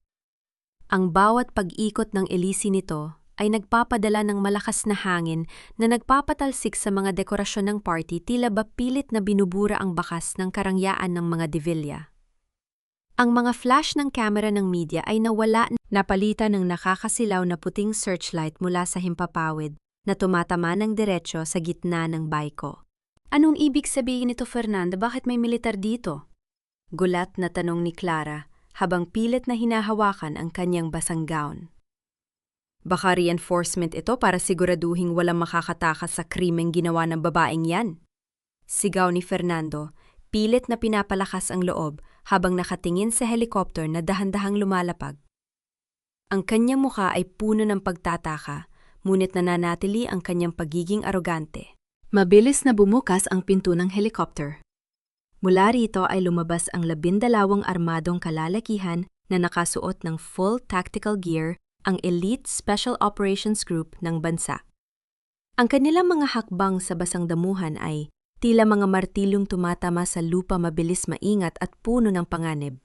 Ang bawat pag-ikot ng elisi nito ay nagpapadala ng malakas na hangin na nagpapatalsik sa mga dekorasyon ng party, tila ba pilit na binubura ang bakas ng karangyaan ng mga divilya. Ang mga flash ng kamera ng media ay nawala, napalitan ng nakakasilaw na puting searchlight mula sa himpapawid na tumatama ng diretsyo sa gitna ng bayko. Anong ibig sabihin nito, Fernanda? Bakit may militar dito? Gulat na tanong ni Clara habang pilit na hinahawakan ang kanyang basang gown. Baka reinforcement ito para siguraduhing walang makakatakas sa krimeng ginawa ng babaeng yan. Sigaw ni Fernando, pilit na pinapalakas ang loob habang nakatingin sa helicopter na dahan-dahang lumalapag. Ang kanyang muka ay puno ng pagtataka, ngunit nananatili ang kanyang pagiging arogante. Mabilis na bumukas ang pinto ng helicopter. Mula rito ay lumabas ang 12 armadong kalalakihan na nakasuot ng full tactical gear, ang Elite Special Operations Group ng bansa. Ang kanilang mga hakbang sa basang damuhan ay tila mga martilyong tumatama sa lupa, mabilis, maingat at puno ng panganib.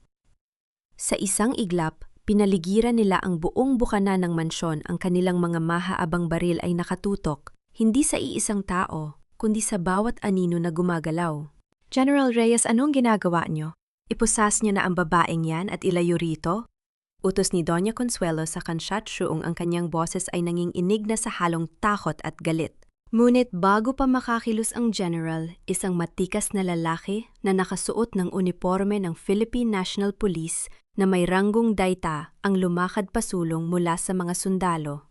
Sa isang iglap, pinaligiran nila ang buong bukana ng mansyon. Ang kanilang mga mahaabang baril ay nakatutok, hindi sa iisang tao, kundi sa bawat anino na gumagalaw. General Reyes, anong ginagawa niyo? Ipusas niyo na ang babaeng yan at ilayo rito? Utos ni Doña Consuelo sa kansyatsyoong ang kanyang boses ay nanginginig na sa halong takot at galit. Ngunit bago pa makakilos ang general, isang matikas na lalaki na nakasuot ng uniforme ng Philippine National Police na may ranggong dayta ang lumakad pasulong mula sa mga sundalo.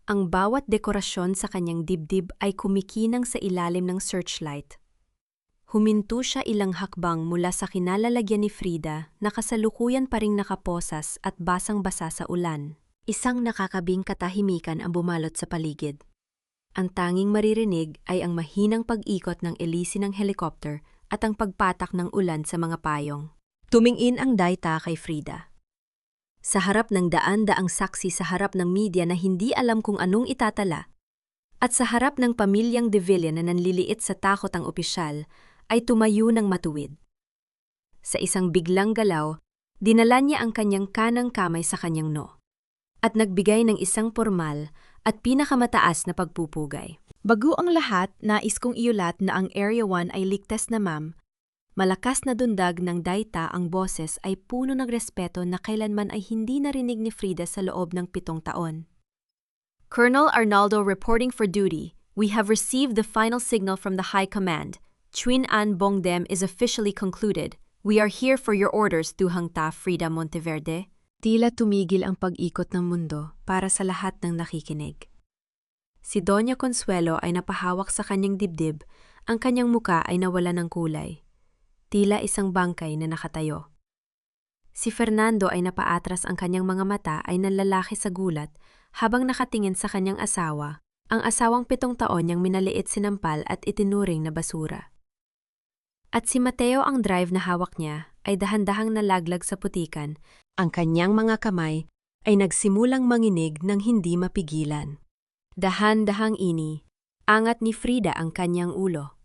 Ang bawat dekorasyon sa kanyang dibdib ay kumikinang sa ilalim ng searchlight. Huminto siya ilang hakbang mula sa kinalalagyan ni Frida na kasalukuyan pa ring nakaposas at basang-basa sa ulan. Isang nakakabing katahimikan ang bumalot sa paligid. Ang tanging maririnig ay ang mahinang pag-ikot ng elisi ng helicopter at ang pagpatak ng ulan sa mga payong. Tumingin ang dayta kay Frida. Sa harap ng daan-daang saksi, sa harap ng media na hindi alam kung anong itatala, at sa harap ng pamilyang De Villa na nanliliit sa takot ang opisyal, ay tumayo ng matuwid. Sa isang biglang galaw, dinala niya ang kanyang kanang kamay sa kanyang noo at nagbigay ng isang formal at pinakamataas na pagpupugay. Bago ang lahat, nais kong iulat na ang Area 1 ay ligtas na, ma'am. Malakas na dundag ng dayta, ang boses ay puno ng respeto na kailanman ay hindi narinig ni Frida sa loob ng 7 taon. Colonel Arnaldo reporting for duty. We have received the final signal from the High Command. Chuin An Bongdem is officially concluded. We are here for your orders, Duhang Ta Frida Monteverde. Tila tumigil ang pag-ikot ng mundo para sa lahat ng nakikinig. Si Doña Consuelo ay napahawak sa kanyang dibdib, ang kanyang muka ay nawala ng kulay. Tila isang bangkay na nakatayo. Si Fernando ay napaatras, ang kanyang mga mata ay nanlalaki sa gulat habang nakatingin sa kanyang asawa, ang asawang 7 taon niyang minaliit, sinampal at itinuring na basura. At si Mateo, ang drive na hawak niya, ay dahan-dahang nalaglag sa putikan. Ang kanyang mga kamay ay nagsimulang manginig ng hindi mapigilan. Dahan-dahang angat ni Frida ang kanyang ulo.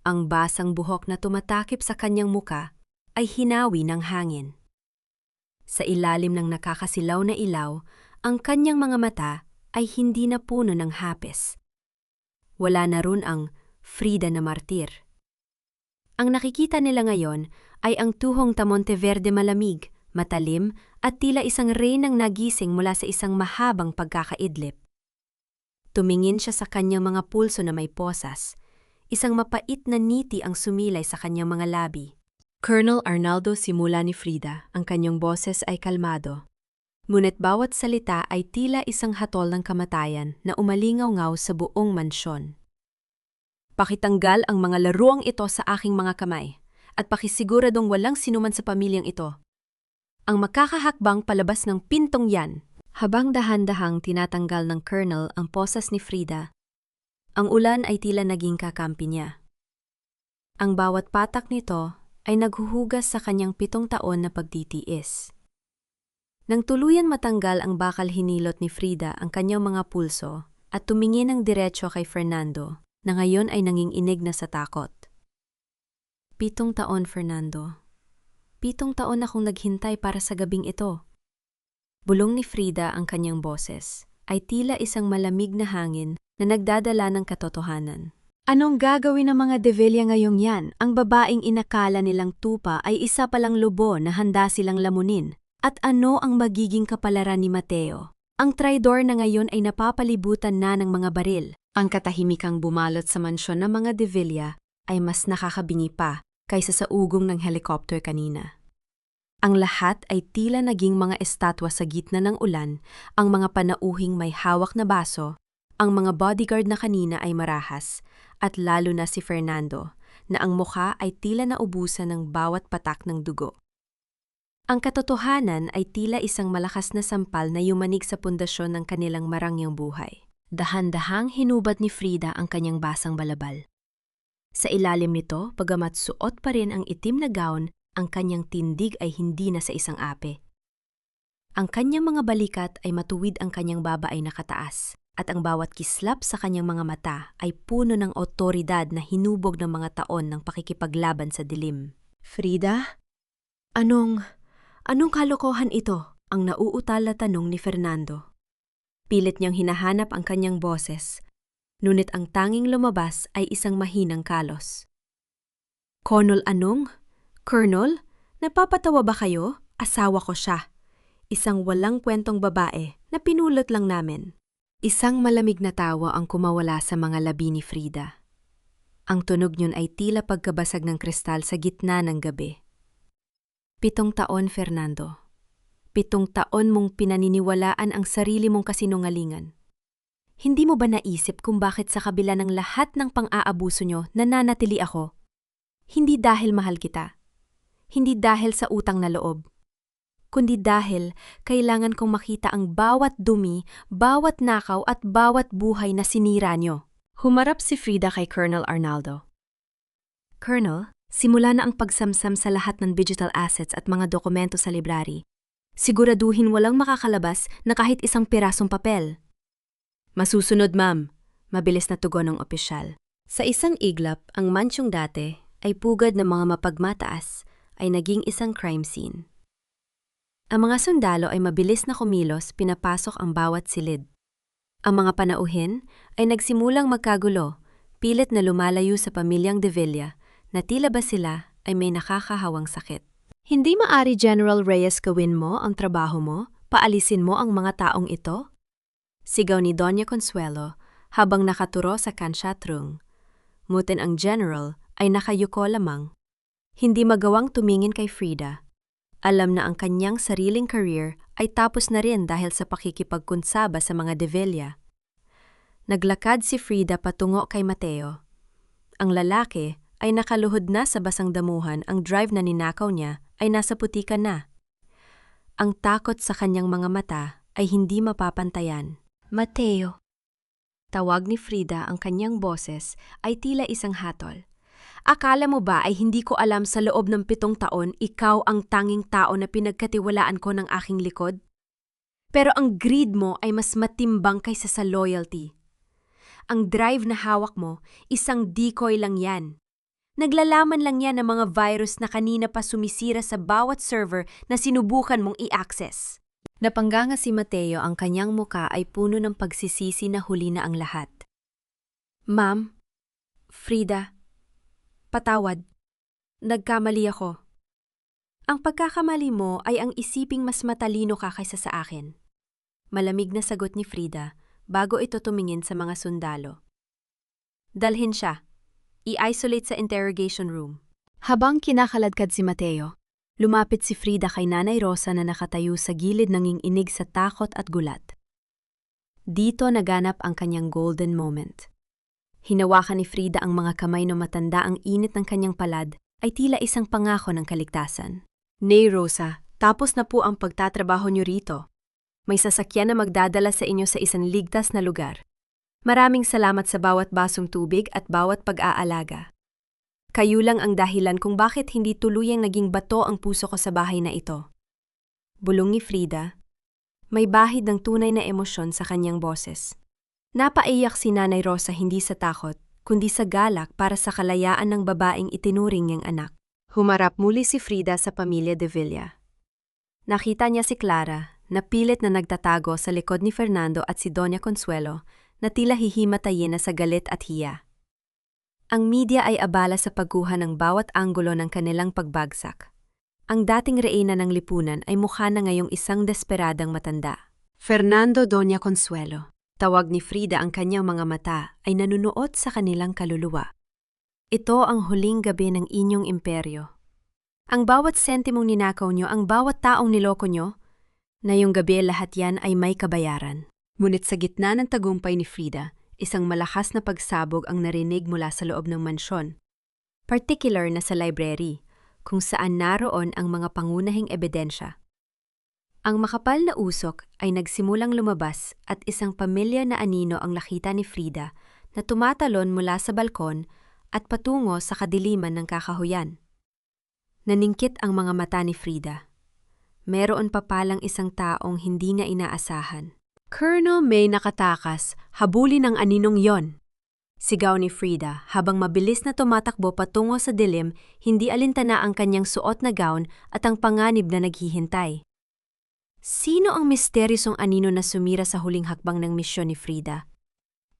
Ang basang buhok na tumatakip sa kanyang muka ay hinawi ng hangin. Sa ilalim ng nakakasilaw na ilaw, ang kanyang mga mata ay hindi na puno ng hapes. Wala na ron ang Frida na martir. Ang nakikita nila ngayon ay ang tuhong ta Monteverde, malamig, matalim at tila isang reynang nagising mula sa isang mahabang pagkakaidlip. Tumingin siya sa kanyang mga pulso na may posas. Isang mapait na ngiti ang sumilay sa kanyang mga labi. Colonel Arnaldo, simula ni Frida, ang kanyang boses ay kalmado. Ngunit bawat salita ay tila isang hatol ng kamatayan na umalingaw-ngaw sa buong mansyon. Pakitanggal ang mga laruang ito sa aking mga kamay at pakisiguradong walang sinuman sa pamilyang ito ang makakahakbang palabas ng pintong yan. Habang dahan-dahang tinatanggal ng Colonel ang posas ni Frida, ang ulan ay tila naging kakampi niya. Ang bawat patak nito ay naghuhugas sa kanyang 7 taon na pagtitiis. Nang tuluyan matanggal ang bakal, hinilot ni Frida ang kanyang mga pulso at tumingin ng diretso kay Fernando na ngayon ay nanginginig na sa takot. 7 taon, Fernando. 7 taon akong naghintay para sa gabing ito. Bulong ni Frida ang kanyang boses ay tila isang malamig na hangin na nagdadala ng katotohanan. Anong gagawin ng mga Devilla ngayong yan? Ang babaeng inakala nilang tupa ay isa palang lubo na handa silang lamunin. At ano ang magiging kapalaran ni Mateo? Ang traidor na ngayon ay napapalibutan na ng mga baril. Ang katahimikang bumalot sa mansyon ng mga Devilla ay mas nakakabingi pa kaysa sa ugong ng helicopter kanina. Ang lahat ay tila naging mga estatwa sa gitna ng ulan, ang mga panauhing may hawak na baso, ang mga bodyguard na kanina ay marahas, at lalo na si Fernando, na ang mukha ay tila naubusan ng bawat patak ng dugo. Ang katotohanan ay tila isang malakas na sampal na yumanig sa pundasyon ng kanilang marangyang buhay. Dahan-dahang hinubad ni Frida ang kanyang basang balabal. Sa ilalim nito, bagamat suot pa rin ang itim na gown, ang kanyang tindig ay hindi na sa isang ape. Ang kanyang mga balikat ay matuwid, ang kanyang baba ay nakataas, at ang bawat kislap sa kanyang mga mata ay puno ng otoridad na hinubog ng mga taon ng pakikipaglaban sa dilim. Frida? Anong kalokohan ito? Ang nauutal na tanong ni Fernando. Pilit niyang hinahanap ang kanyang boses, ngunit ang tanging lumabas ay isang mahinang kalos. Colonel Anong? Colonel? Napapatawa ba kayo? Asawa ko siya. Isang walang kwentong babae na pinulot lang namin. Isang malamig na tawa ang kumawala sa mga labi ni Frida. Ang tunog niyon ay tila pagkabasag ng kristal sa gitna ng gabi. 7 taon, Fernando. 7 taon mong pinaniniwalaan ang sarili mong kasinungalingan. Hindi mo ba naisip kung bakit sa kabila ng lahat ng pang-aabuso nyo nananatili ako? Hindi dahil mahal kita. Hindi dahil sa utang na loob. Kundi dahil kailangan kong makita ang bawat dumi, bawat nakaw at bawat buhay na sinira nyo. Humarap si Frida kay Colonel Arnaldo. Colonel, simula na ang pagsamsam sa lahat ng digital assets at mga dokumento sa library. Siguraduhin walang makakalabas na kahit isang pirasong papel. Masusunod, ma'am. Mabilis na tugon ng opisyal. Sa isang iglap, ang mansyong dati ay pugad ng mga mapagmataas ay naging isang crime scene. Ang mga sundalo ay mabilis na kumilos, pinapasok ang bawat silid. Ang mga panauhin ay nagsimulang magkagulo, pilit na lumalayo sa pamilyang Devilla, na tila ba sila ay may nakakahawang sakit. Hindi maari, General Reyes, gawin mo ang trabaho mo, paalisin mo ang mga taong ito? Sigaw ni Doña Consuelo habang nakaturo sa kansyatrung. Mutin ang general ay nakayuko lamang. Hindi magawang tumingin kay Frida. Alam na ang kanyang sariling career ay tapos na rin dahil sa pakikipagkunsaba sa mga Devilla. Naglakad si Frida patungo kay Mateo. Ang lalaki ay nakaluhod na sa basang damuhan, ang drive na ninakaw niya ay nasa putikan na. Ang takot sa kanyang mga mata ay hindi mapapantayan. Mateo. Tawag ni Frida, ang kanyang boses ay tila isang hatol. Akala mo ba ay hindi ko alam sa loob ng 7 taon ikaw ang tanging tao na pinagkatiwalaan ko ng aking likod? Pero ang greed mo ay mas matimbang kaysa sa loyalty. Ang drive na hawak mo, isang decoy lang yan. Naglalaman lang yan ng mga virus na kanina pa sumisira sa bawat server na sinubukan mong i-access. Napangganga si Mateo, ang kanyang muka ay puno ng pagsisisi na huli na ang lahat. Ma'am, Frida, patawad. Nagkamali ako. Ang pagkakamali mo ay ang isiping mas matalino ka kaysa sa akin. Malamig na sagot ni Frida bago ito tumingin sa mga sundalo. Dalhin siya. I-isolate sa interrogation room. Habang kinakaladkad si Mateo, lumapit si Frida kay Nanay Rosa na nakatayo sa gilid, nanginginig sa takot at gulat. Dito naganap ang kanyang golden moment. Hinawakan ni Frida ang mga kamay na matanda, ang init ng kanyang palad ay tila isang pangako ng kaligtasan. Nay Rosa, tapos na po ang pagtatrabaho niyo rito. May sasakyan na magdadala sa inyo sa isang ligtas na lugar. Maraming salamat sa bawat basong tubig at bawat pag-aalaga. Kayo lang ang dahilan kung bakit hindi tuluyang naging bato ang puso ko sa bahay na ito. Bulong ni Frida. May bahid ng tunay na emosyon sa kanyang boses. Napaiyak si Nanay Rosa hindi sa takot, kundi sa galak para sa kalayaan ng babaeng itinuring niyang anak. Humarap muli si Frida sa pamilya de Villa. Nakita niya si Clara, na pilit na nagtatago sa likod ni Fernando at si Doña Consuelo, na tila hihimatayin na sa galit at hiya. Ang media ay abala sa pagkuha ng bawat anggulo ng kanilang pagbagsak. Ang dating reyna ng lipunan ay mukha na ngayong isang desperadang matanda. Fernando, Doña Consuelo. Tawag ni Frida ang kanyang mga mata ay nanunuot sa kanilang kaluluwa. Ito ang huling gabi ng inyong imperyo. Ang bawat sentimong ninakaw nyo, ang bawat taong niloko nyo, ngayong gabi lahat yan ay may kabayaran. Ngunit sa gitna ng tagumpay ni Frida, isang malakas na pagsabog ang narinig mula sa loob ng mansyon. Particular na sa library, kung saan naroon ang mga pangunahing ebidensya. Ang makapal na usok ay nagsimulang lumabas at isang pamilya na anino ang nakita ni Frida na tumatalon mula sa balkon at patungo sa kadiliman ng kakahuyan. Naningkit ang mga mata ni Frida. Meron pa palang isang taong hindi niya inaasahan. Colonel May nakatakas, habulin ang aninong yon. Sigaw ni Frida habang mabilis na tumatakbo patungo sa dilim, hindi alintana ang kanyang suot na gown at ang panganib na naghihintay. Sino ang misteryosong anino na sumira sa huling hakbang ng misyon ni Frida?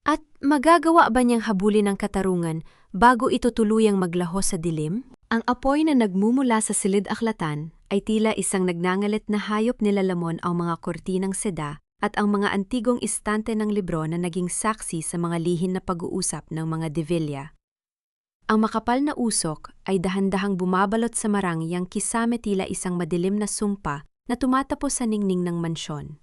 At magagawa ba niyang habulin ang katarungan bago ito tuluyang maglaho sa dilim? Ang apoy na nagmumula sa silid-aklatan ay tila isang nagngangalit na hayop nilalamon ang mga kortinang seda at ang mga antigong istante ng libro na naging saksi sa mga lihim na pag-uusap ng mga de Villa. Ang makapal na usok ay dahan-dahang bumabalot sa marangyang kisame tila isang madilim na sumpa na tumatapos sa ningning ng mansyon.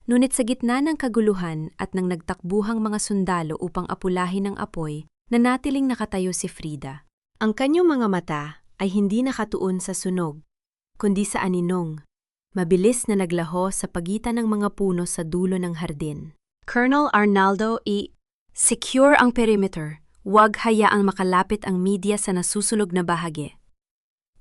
Ngunit sa gitna ng kaguluhan at ng nagtakbuhang mga sundalo upang apulahin ng apoy, nanatiling nakatayo si Frida. Ang kanyang mga mata ay hindi nakatuon sa sunog, kundi sa aninong, mabilis na naglaho sa pagitan ng mga puno sa dulo ng hardin. Colonel Arnaldo secure ang perimeter, huwag hayaang makalapit ang media sa nasusunog na bahagi.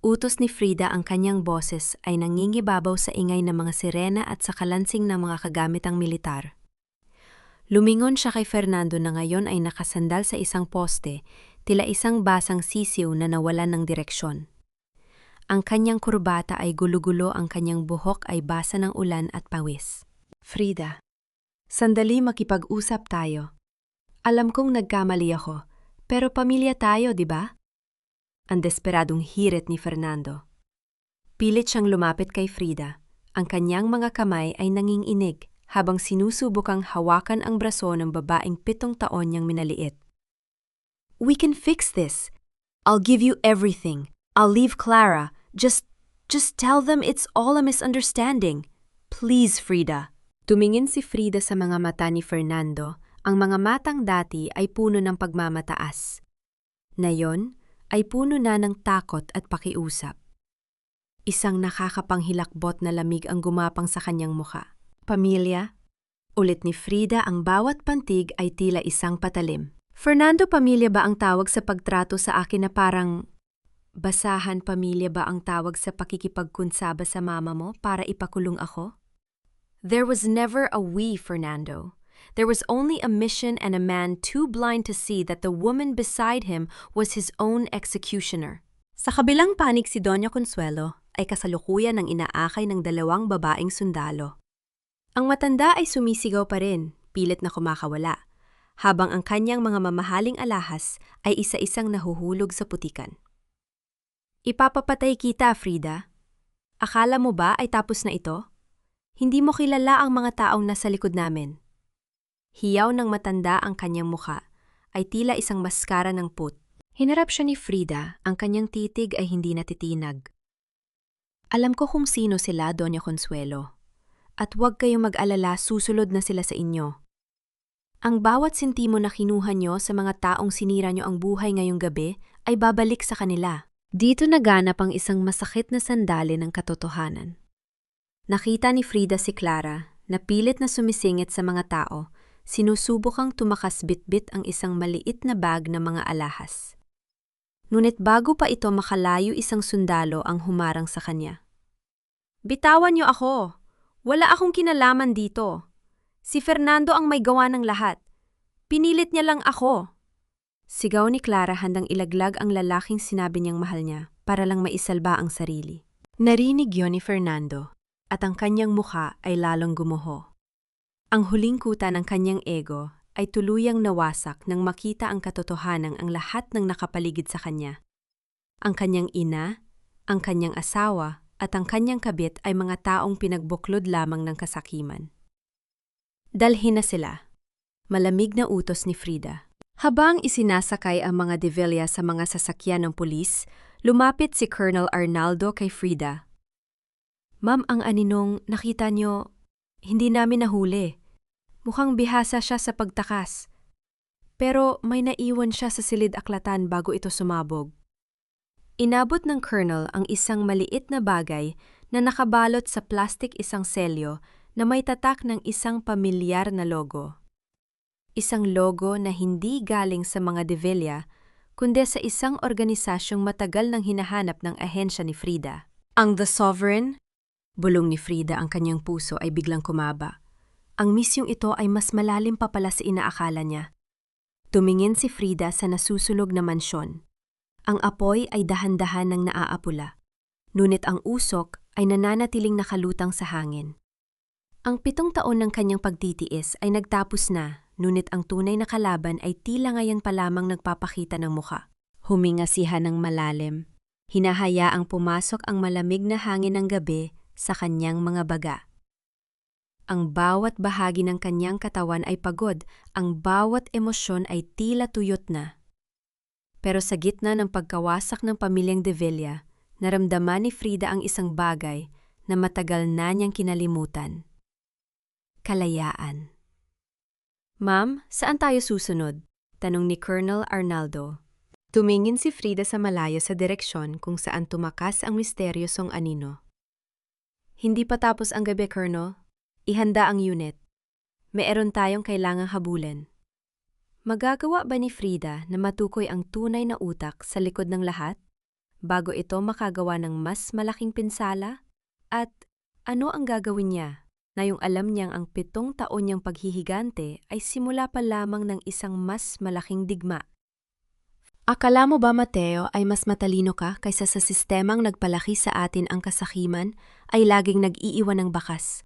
Utos ni Frida ang kanyang boses ay nangingibabaw sa ingay ng mga sirena at sa kalansing ng mga kagamitang militar. Lumingon siya kay Fernando na ngayon ay nakasandal sa isang poste, tila isang basang sisiw na nawalan ng direksyon. Ang kanyang kurbata ay gulo-gulo, ang kanyang buhok ay basa ng ulan at pawis. Frida, sandali makipag-usap tayo. Alam kong nagkamali ako, pero pamilya tayo, di ba? Ang desperadong hirit ni Fernando. Pilit siyang lumapit kay Frida. Ang kanyang mga kamay ay nanginginig habang sinusubukang hawakan ang braso ng babaeng 7 taon niyang minaliit. We can fix this. I'll give you everything. I'll leave Clara. Just tell them it's all a misunderstanding. Please, Frida. Tumingin si Frida sa mga mata ni Fernando. Ang mga matang dati ay puno ng pagmamataas. Ngayon, ay puno na ng takot at pakiusap. Isang nakakapanghilakbot na lamig ang gumapang sa kanyang mukha. Pamilya? Ulit ni Frida, ang bawat pantig ay tila isang patalim. Fernando, pamilya ba ang tawag sa pagtrato sa akin na parang... Basahan, pamilya ba ang tawag sa pakikipagkunsaba sa mama mo para ipakulong ako? There was never a we, Fernando. There was only a mission and a man too blind to see that the woman beside him was his own executioner. Sa kabilang panig si Doña Consuelo ay kasalukuyan ng inaakay ng 2 babaeng sundalo. Ang matanda ay sumisigaw pa rin, pilit na kumakawala, habang ang kanyang mga mamahaling alahas ay isa-isang nahuhulog sa putikan. Ipapapatay kita, Frida. Akala mo ba ay tapos na ito? Hindi mo kilala ang mga taong nasa likod namin. Hiyaw ng matanda ang kanyang mukha, ay tila isang maskara ng put. Hinarap siya ni Frida, ang kanyang titig ay hindi natitinag. Alam ko kung sino sila, Doña Consuelo. At huwag kayong mag-alala, susunod na sila sa inyo. Ang bawat sentimo na kinuha nyo sa mga taong sinira nyo ang buhay ngayong gabi ay babalik sa kanila. Dito naganap ang isang masakit na sandali ng katotohanan. Nakita ni Frida si Clara na pilit na sumisingit sa mga tao, sinusubukang tumakas bitbit ang isang maliit na bag ng mga alahas. Ngunit bago pa ito makalayo, isang sundalo ang humarang sa kanya. Bitawan niyo ako! Wala akong kinalaman dito! Si Fernando ang may gawa ng lahat. Pinilit niya lang ako. Sigaw ni Clara handang ilaglag ang lalaking sinabi niyang mahal niya para lang maisalba ang sarili. Narinig yon ni Fernando at ang kanyang mukha ay lalong gumuho. Ang huling kuta ng kanyang ego ay tuluyang nawasak nang makita ang katotohanan ang lahat ng nakapaligid sa kanya. Ang kanyang ina, ang kanyang asawa at ang kanyang kabit ay mga taong pinagbuklod lamang ng kasakiman. Dalhin na sila. Malamig na utos ni Frida. Habang isinasakay ang mga de Villa sa mga sasakyan ng pulis, lumapit si Colonel Arnaldo kay Frida. Ma'am, ang aninong nakita niyo, hindi namin nahuli. Mukhang bihasa siya sa pagtakas. Pero may naiwan siya sa silid-aklatan bago ito sumabog. Inabot ng Colonel ang isang maliit na bagay na nakabalot sa plastic isang selyo na may tatak ng isang pamilyar na logo. Isang logo na hindi galing sa mga de Villa, kundi sa isang organisasyong matagal nang hinahanap ng ahensya ni Frida. Ang The Sovereign? Bulong ni Frida, ang kanyang puso ay biglang kumaba. Ang misyong ito ay mas malalim pa pala sa inaakala niya. Tumingin si Frida sa nasusunog na mansyon. Ang apoy ay dahan-dahan nang naaapula, ngunit ang usok ay nananatiling nakalutang sa hangin. Ang 7 taon ng kanyang pagtitiis ay nagtapos na, ngunit ang tunay na kalaban ay tila ngayon pa lamang nagpapakita ng muka. Huminga siya ng malalim. Hinahayaang pumasok ang malamig na hangin ng gabi sa kanyang mga baga. Ang bawat bahagi ng kanyang katawan ay pagod, ang bawat emosyon ay tila tuyot na. Pero sa gitna ng pagkawasak ng pamilyang de Villa, naramdaman ni Frida ang isang bagay na matagal na niyang kinalimutan. Kalayaan. Ma'am, saan tayo susunod? Tanong ni Colonel Arnaldo. Tumingin si Frida sa malayo sa direksyon kung saan tumakas ang misteryosong anino. Hindi pa tapos ang gabi, Colonel. Ihanda ang unit. Meron tayong kailangang habulin. Magagawa ba ni Frida na matukoy ang tunay na utak sa likod ng lahat, bago ito makagawa ng mas malaking pinsala? At ano ang gagawin niya na yung alam niyang ang 7 taon niyang paghihigante ay simula pa lamang ng isang mas malaking digma? Akala mo ba, Mateo, ay mas matalino ka kaysa sa sistemang nagpalaki sa atin ang kasakiman ay laging nag-iiwan ng bakas?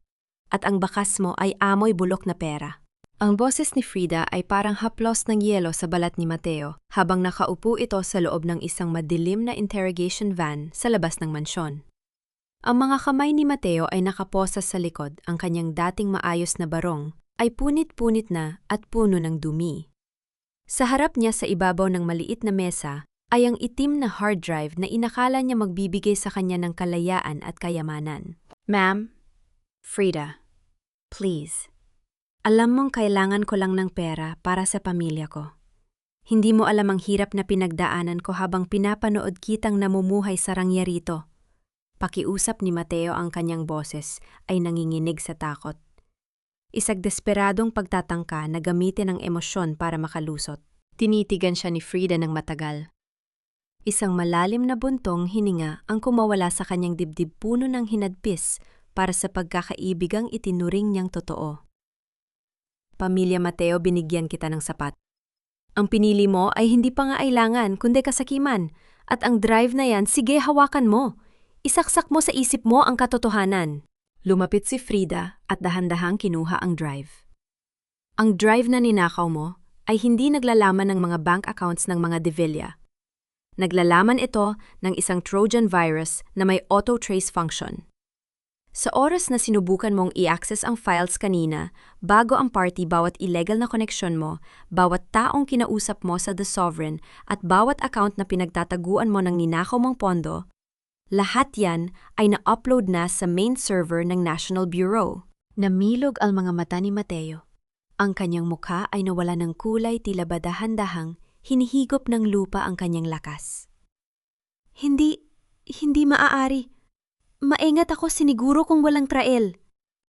At ang bakas mo ay amoy bulok na pera. Ang boses ni Frida ay parang haplos ng yelo sa balat ni Mateo habang nakaupo ito sa loob ng isang madilim na interrogation van sa labas ng mansyon. Ang mga kamay ni Mateo ay nakaposa sa likod, ang kanyang dating maayos na barong ay punit-punit na at puno ng dumi. Sa harap niya sa ibabaw ng maliit na mesa ay ang itim na hard drive na inakala niya magbibigay sa kanya ng kalayaan at kayamanan. Ma'am, Frida, please. Alam mong kailangan ko lang ng pera para sa pamilya ko. Hindi mo alam ang hirap na pinagdaanan ko habang pinapanood kitang namumuhay sa rangyarito. Pakiusap ni Mateo, ang kanyang boses ay nanginginig sa takot. Isang desperadong pagtatangka na gamitin ang emosyon para makalusot. Tinitigan siya ni Frida ng matagal. Isang malalim na buntong hininga ang kumawala sa kanyang dibdib, puno ng hinadpis para sa pagkakaibigang itinuring niyang totoo. Pamilya Mateo, binigyan kita ng sapat. Ang pinili mo ay hindi pangailangan kundi kasakiman, at ang drive na yan, sige, hawakan mo. Isaksak mo sa isip mo ang katotohanan. Lumapit si Frida at dahan-dahang kinuha ang drive. Ang drive na ninakaw mo ay hindi naglalaman ng mga bank accounts ng mga de Villa. Naglalaman ito ng isang Trojan virus na may auto-trace function. Sa oras na sinubukan mong i-access ang files kanina, bago ang party, bawat illegal na koneksyon mo, bawat taong kinausap mo sa The Sovereign, at bawat account na pinagtataguan mo ng ninakaw mong pondo, lahat yan ay na-upload na sa main server ng National Bureau. Namilog ang mga mata ni Mateo. Ang kanyang mukha ay nawala ng kulay, tila ba dahan-dahang hinihigop ng lupa ang kanyang lakas. Hindi maaari. Maingat ako, siniguro kung walang trail.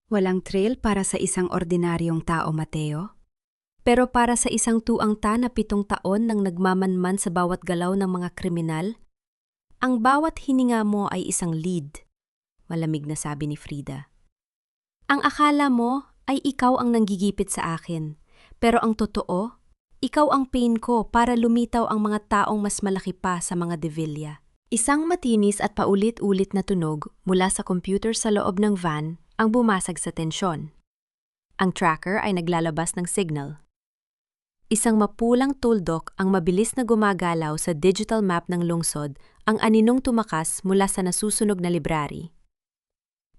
Walang trail para sa isang ordinaryong tao, Mateo? Pero para sa isang tuangta na 7 taon nang nagmamanman sa bawat galaw ng mga kriminal, ang bawat hininga mo ay isang lead, malamig na sabi ni Frida. Ang akala mo ay ikaw ang nanggigipit sa akin. Pero ang totoo, ikaw ang pain ko para lumitaw ang mga taong mas malaki pa sa mga De Villa. Isang matinis at paulit-ulit na tunog mula sa computer sa loob ng van ang bumasag sa tensyon. Ang tracker ay naglalabas ng signal. Isang mapulang tuldok ang mabilis na gumagalaw sa digital map ng lungsod ang aninong tumakas mula sa nasusunog na library.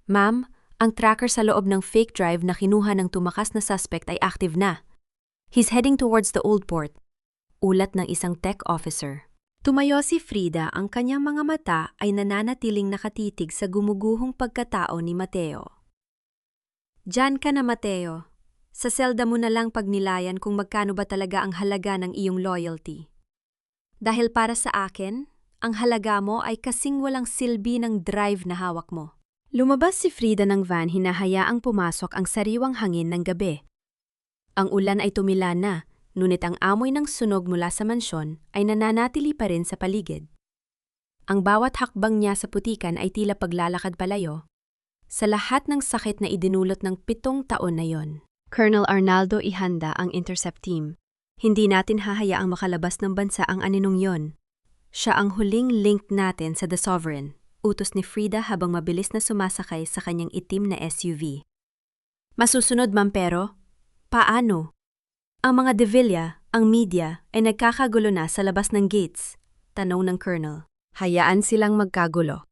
Ma'am, ang tracker sa loob ng fake drive na kinuha ng tumakas na suspect ay active na. He's heading towards the old port. Ulat ng isang tech officer. Tumayo si Frida, ang kanyang mga mata ay nananatiling nakatitig sa gumuguhong pagkatao ni Mateo. Diyan ka na, Mateo. Sa selda mo na lang pagnilayan kung magkano ba talaga ang halaga ng iyong loyalty. Dahil para sa akin, ang halaga mo ay kasing walang silbi ng drive na hawak mo. Lumabas si Frida ng van, hinahayaang pumasok ang sariwang hangin ng gabi. Ang ulan ay tumila na, ngunit ang amoy ng sunog mula sa mansyon ay nananatili pa rin sa paligid. Ang bawat hakbang niya sa putikan ay tila paglalakad palayo, sa lahat ng sakit na idinulot ng 7 taon na yon. Colonel Arnaldo, ihanda ang intercept team. Hindi natin hahayaang makalabas ng bansa ang aninong yon. Siya ang huling link natin sa The Sovereign, utos ni Frida habang mabilis na sumasakay sa kanyang itim na SUV. Masusunod, ma'am, pero paano? Ang mga De Villa, ang media, ay nagkakagulo na sa labas ng gates, tanong ng Colonel. Hayaan silang magkagulo.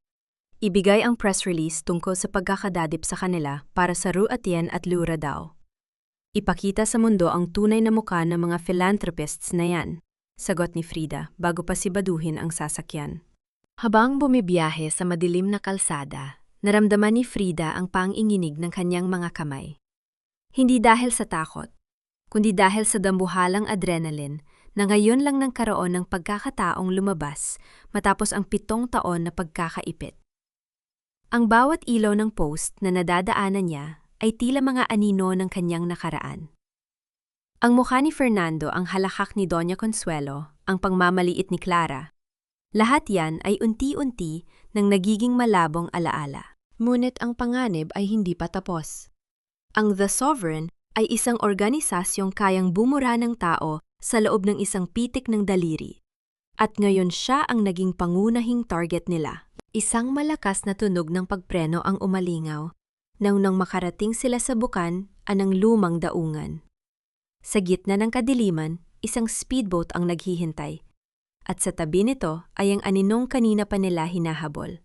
Ibigay ang press release tungkol sa pagkakadadip sa kanila para sa Rue Etienne at Lura daw. Ipakita sa mundo ang tunay na mukha ng mga philanthropists na yan, sagot ni Frida bago pa sibaduhin ang sasakyan. Habang bumibiyahe sa madilim na kalsada, naramdaman ni Frida ang panginginig ng kanyang mga kamay. Hindi dahil sa takot, kundi dahil sa dambuhalang adrenaline na ngayon lang nang karoon ng pagkakataong lumabas matapos ang 7 taon na pagkakaipit. Ang bawat ilaw ng post na nadadaanan niya ay tila mga anino ng kanyang nakaraan. Ang mukha ni Fernando, ang halakhak ni Doña Consuelo, ang pangmamaliit ni Clara. Lahat yan ay unti-unti nang nagiging malabong alaala. Ngunit ang panganib ay hindi pa tapos. Ang The Sovereign ay isang organisasyong kayang bumura ng tao sa loob ng isang pitik ng daliri. At ngayon siya ang naging pangunahing target nila. Isang malakas na tunog ng pagpreno ang umalingaw nang makarating sila sa bukan anang lumang daungan. Sa gitna ng kadiliman, isang speedboat ang naghihintay. At sa tabi nito ay ang aninong kanina pa nila hinahabol.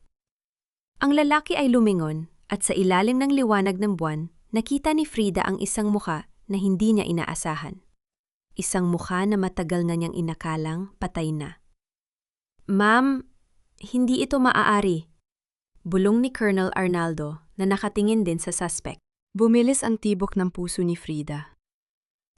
Ang lalaki ay lumingon at sa ilalim ng liwanag ng buwan, nakita ni Frida ang isang mukha na hindi niya inaasahan. Isang mukha na matagal na niyang inakalang patay na. Ma'am, hindi ito maaari. Bulong ni Colonel Arnaldo na nakatingin din sa suspect. Bumilis ang tibok ng puso ni Frida.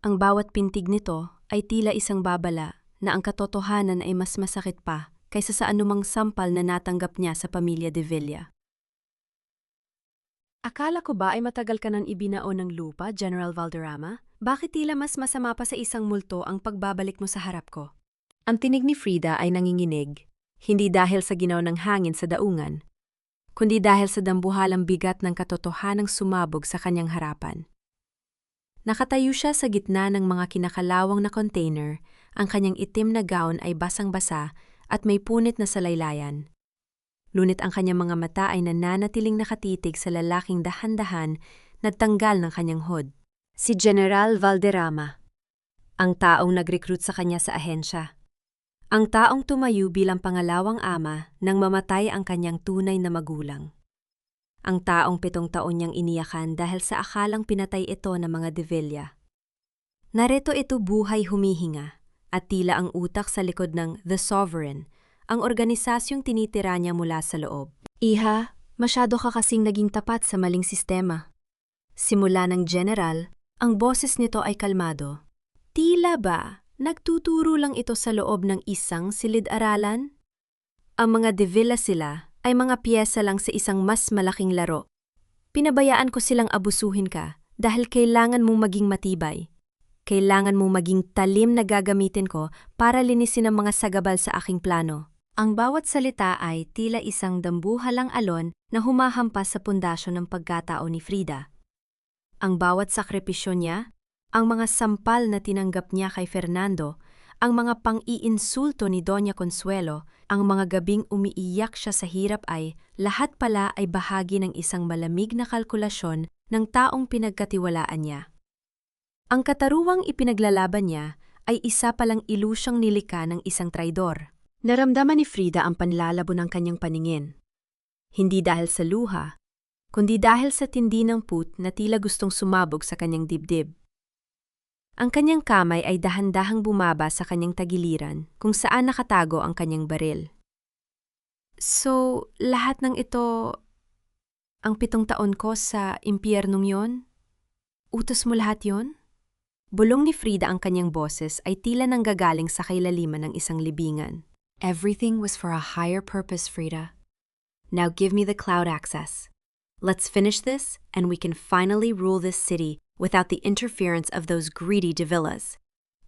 Ang bawat pintig nito ay tila isang babala na ang katotohanan ay mas masakit pa kaysa sa anumang sampal na natanggap niya sa pamilya De Villa. Akala ko ba ay matagal ka nang ibinao ng lupa, General Valderrama? Bakit tila mas masama pa sa isang multo ang pagbabalik mo sa harap ko? Ang tinig ni Frida ay nanginginig, hindi dahil sa ginaw ng hangin sa daungan, kundi dahil sa dambuhalang bigat ng katotohanang sumabog sa kanyang harapan. Nakatayo siya sa gitna ng mga kinakalawang na container, ang kanyang itim na gown ay basang-basa at may punit na salaylayan. Ngunit ang kanyang mga mata ay nananatiling nakatitig sa lalaking dahan-dahan na tanggal ng kanyang hood. Si General Valderrama, ang taong nag-recruit sa kanya sa ahensya. Ang taong tumayo bilang pangalawang ama nang mamatay ang kanyang tunay na magulang. Ang taong 7 taon niyang iniyakan dahil sa akalang pinatay ito ng mga De Villa. Narito ito buhay humihinga at tila ang utak sa likod ng The Sovereign, ang organisasyong tinitira niya mula sa loob. Iha, masyado ka kasing naging tapat sa maling sistema. Simula ng general, ang boses nito ay kalmado. Tila ba nagtuturo lang ito sa loob ng isang silid-aralan? Ang mga De Villa sila ay mga piyesa lang sa isang mas malaking laro. Pinabayaan ko silang abusuhin ka dahil kailangan mong maging matibay. Kailangan mong maging talim na gagamitin ko para linisin ang mga sagabal sa aking plano. Ang bawat salita ay tila isang dambuhalang alon na humahampas sa pundasyon ng pagkatao ni Frida. ang bawat sakripisyo niya, ang mga sampal na tinanggap niya kay Fernando, ang mga pang-iinsulto ni Doña Consuelo, ang mga gabing umiiyak siya sa hirap ay lahat pala ay bahagi ng isang malamig na kalkulasyon ng taong pinagkatiwalaan niya. Ang kataruwang ipinaglalaban niya ay isa palang ilusyong nilika ng isang traidor. Naramdaman ni Frida ang panlalabo ng kanyang paningin. Hindi dahil sa luha, kundi dahil sa tindi ng put na tila gustong sumabog sa kanyang dibdib. Ang kanyang kamay ay dahan-dahang bumaba sa kanyang tagiliran kung saan nakatago ang kanyang baril. So, lahat ng ito, ang 7 taon ko sa impyernong yon? Utos mo lahat yon? Bulong ni Frida ang kanyang boses ay tila nanggagaling sa kailaliman ng isang libingan. Everything was for a higher purpose, Frida. Now give me the cloud access. Let's finish this and we can finally rule this city without the interference of those greedy Davillas.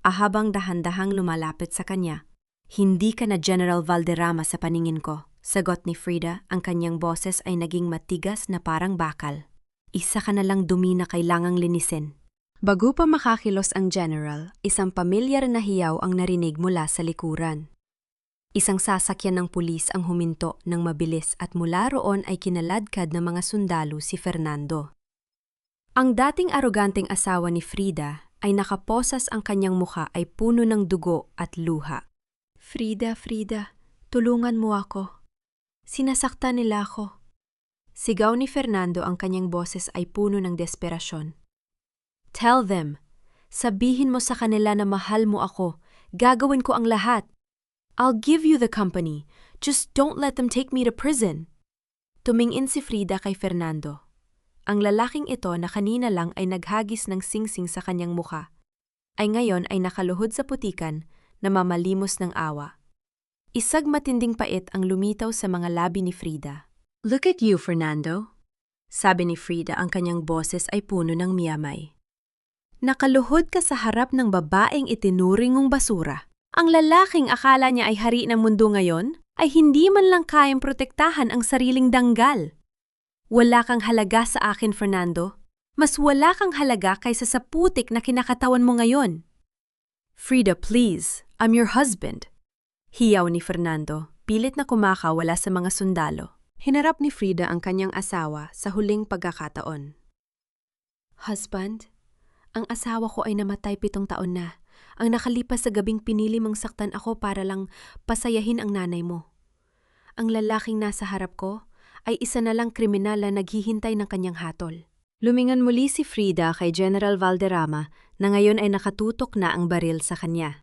Ahabang dahan-dahang lumalapit sa kanya. Hindi ka na General Valderrama sa paningin ko. Sagot ni Frida, ang kanyang boses ay naging matigas na parang bakal. Isa ka na lang dumi na kailangang linisin. Bago pa makakilos ang General, isang pamilyar na hiyaw ang narinig mula sa likuran. Isang sasakyan ng pulis ang huminto ng mabilis at mula roon ay kinaladkad ng mga sundalo si Fernando. Ang dating aroganteng asawa ni Frida ay nakaposas ang kanyang mukha ay puno ng dugo at luha. Frida, tulungan mo ako. Sinasaktan nila ako. Sigaw ni Fernando, ang kanyang boses ay puno ng desperasyon. Tell them, sabihin mo sa kanila na mahal mo ako, gagawin ko ang lahat. I'll give you the company, just don't let them take me to prison. Tumingin si Frida kay Fernando. Ang lalaking ito na kanina lang ay naghagis ng singsing sa kanyang mukha, ay ngayon ay nakaluhod sa putikan na mamalimos ng awa. Isag matinding pait ang lumitaw sa mga labi ni Frida. Look at you, Fernando. Sabi ni Frida, ang kanyang boses ay puno ng miyamay. Nakaluhod ka sa harap ng babaeng itinuring mong basura. Ang lalaking akala niya ay hari ng mundo ngayon ay hindi man lang kayang protektahan ang sariling danggal. Wala kang halaga sa akin, Fernando. Mas wala kang halaga kaysa sa putik na kinakatawan mo ngayon. Frida, please. I'm your husband. Hiyaw ni Fernando, pilit na kumakawala sa mga sundalo. Hinarap ni Frida ang kanyang asawa sa huling pagkakataon. Husband, ang asawa ko ay namatay 7 taon na. Ang nakalipas sa gabing pinili mong saktan ako para lang pasayahin ang nanay mo. Ang lalaking nasa harap ko ay isa na lang kriminal na naghihintay ng kanyang hatol. Lumingon muli si Frida kay General Valderrama na ngayon ay nakatutok na ang baril sa kanya.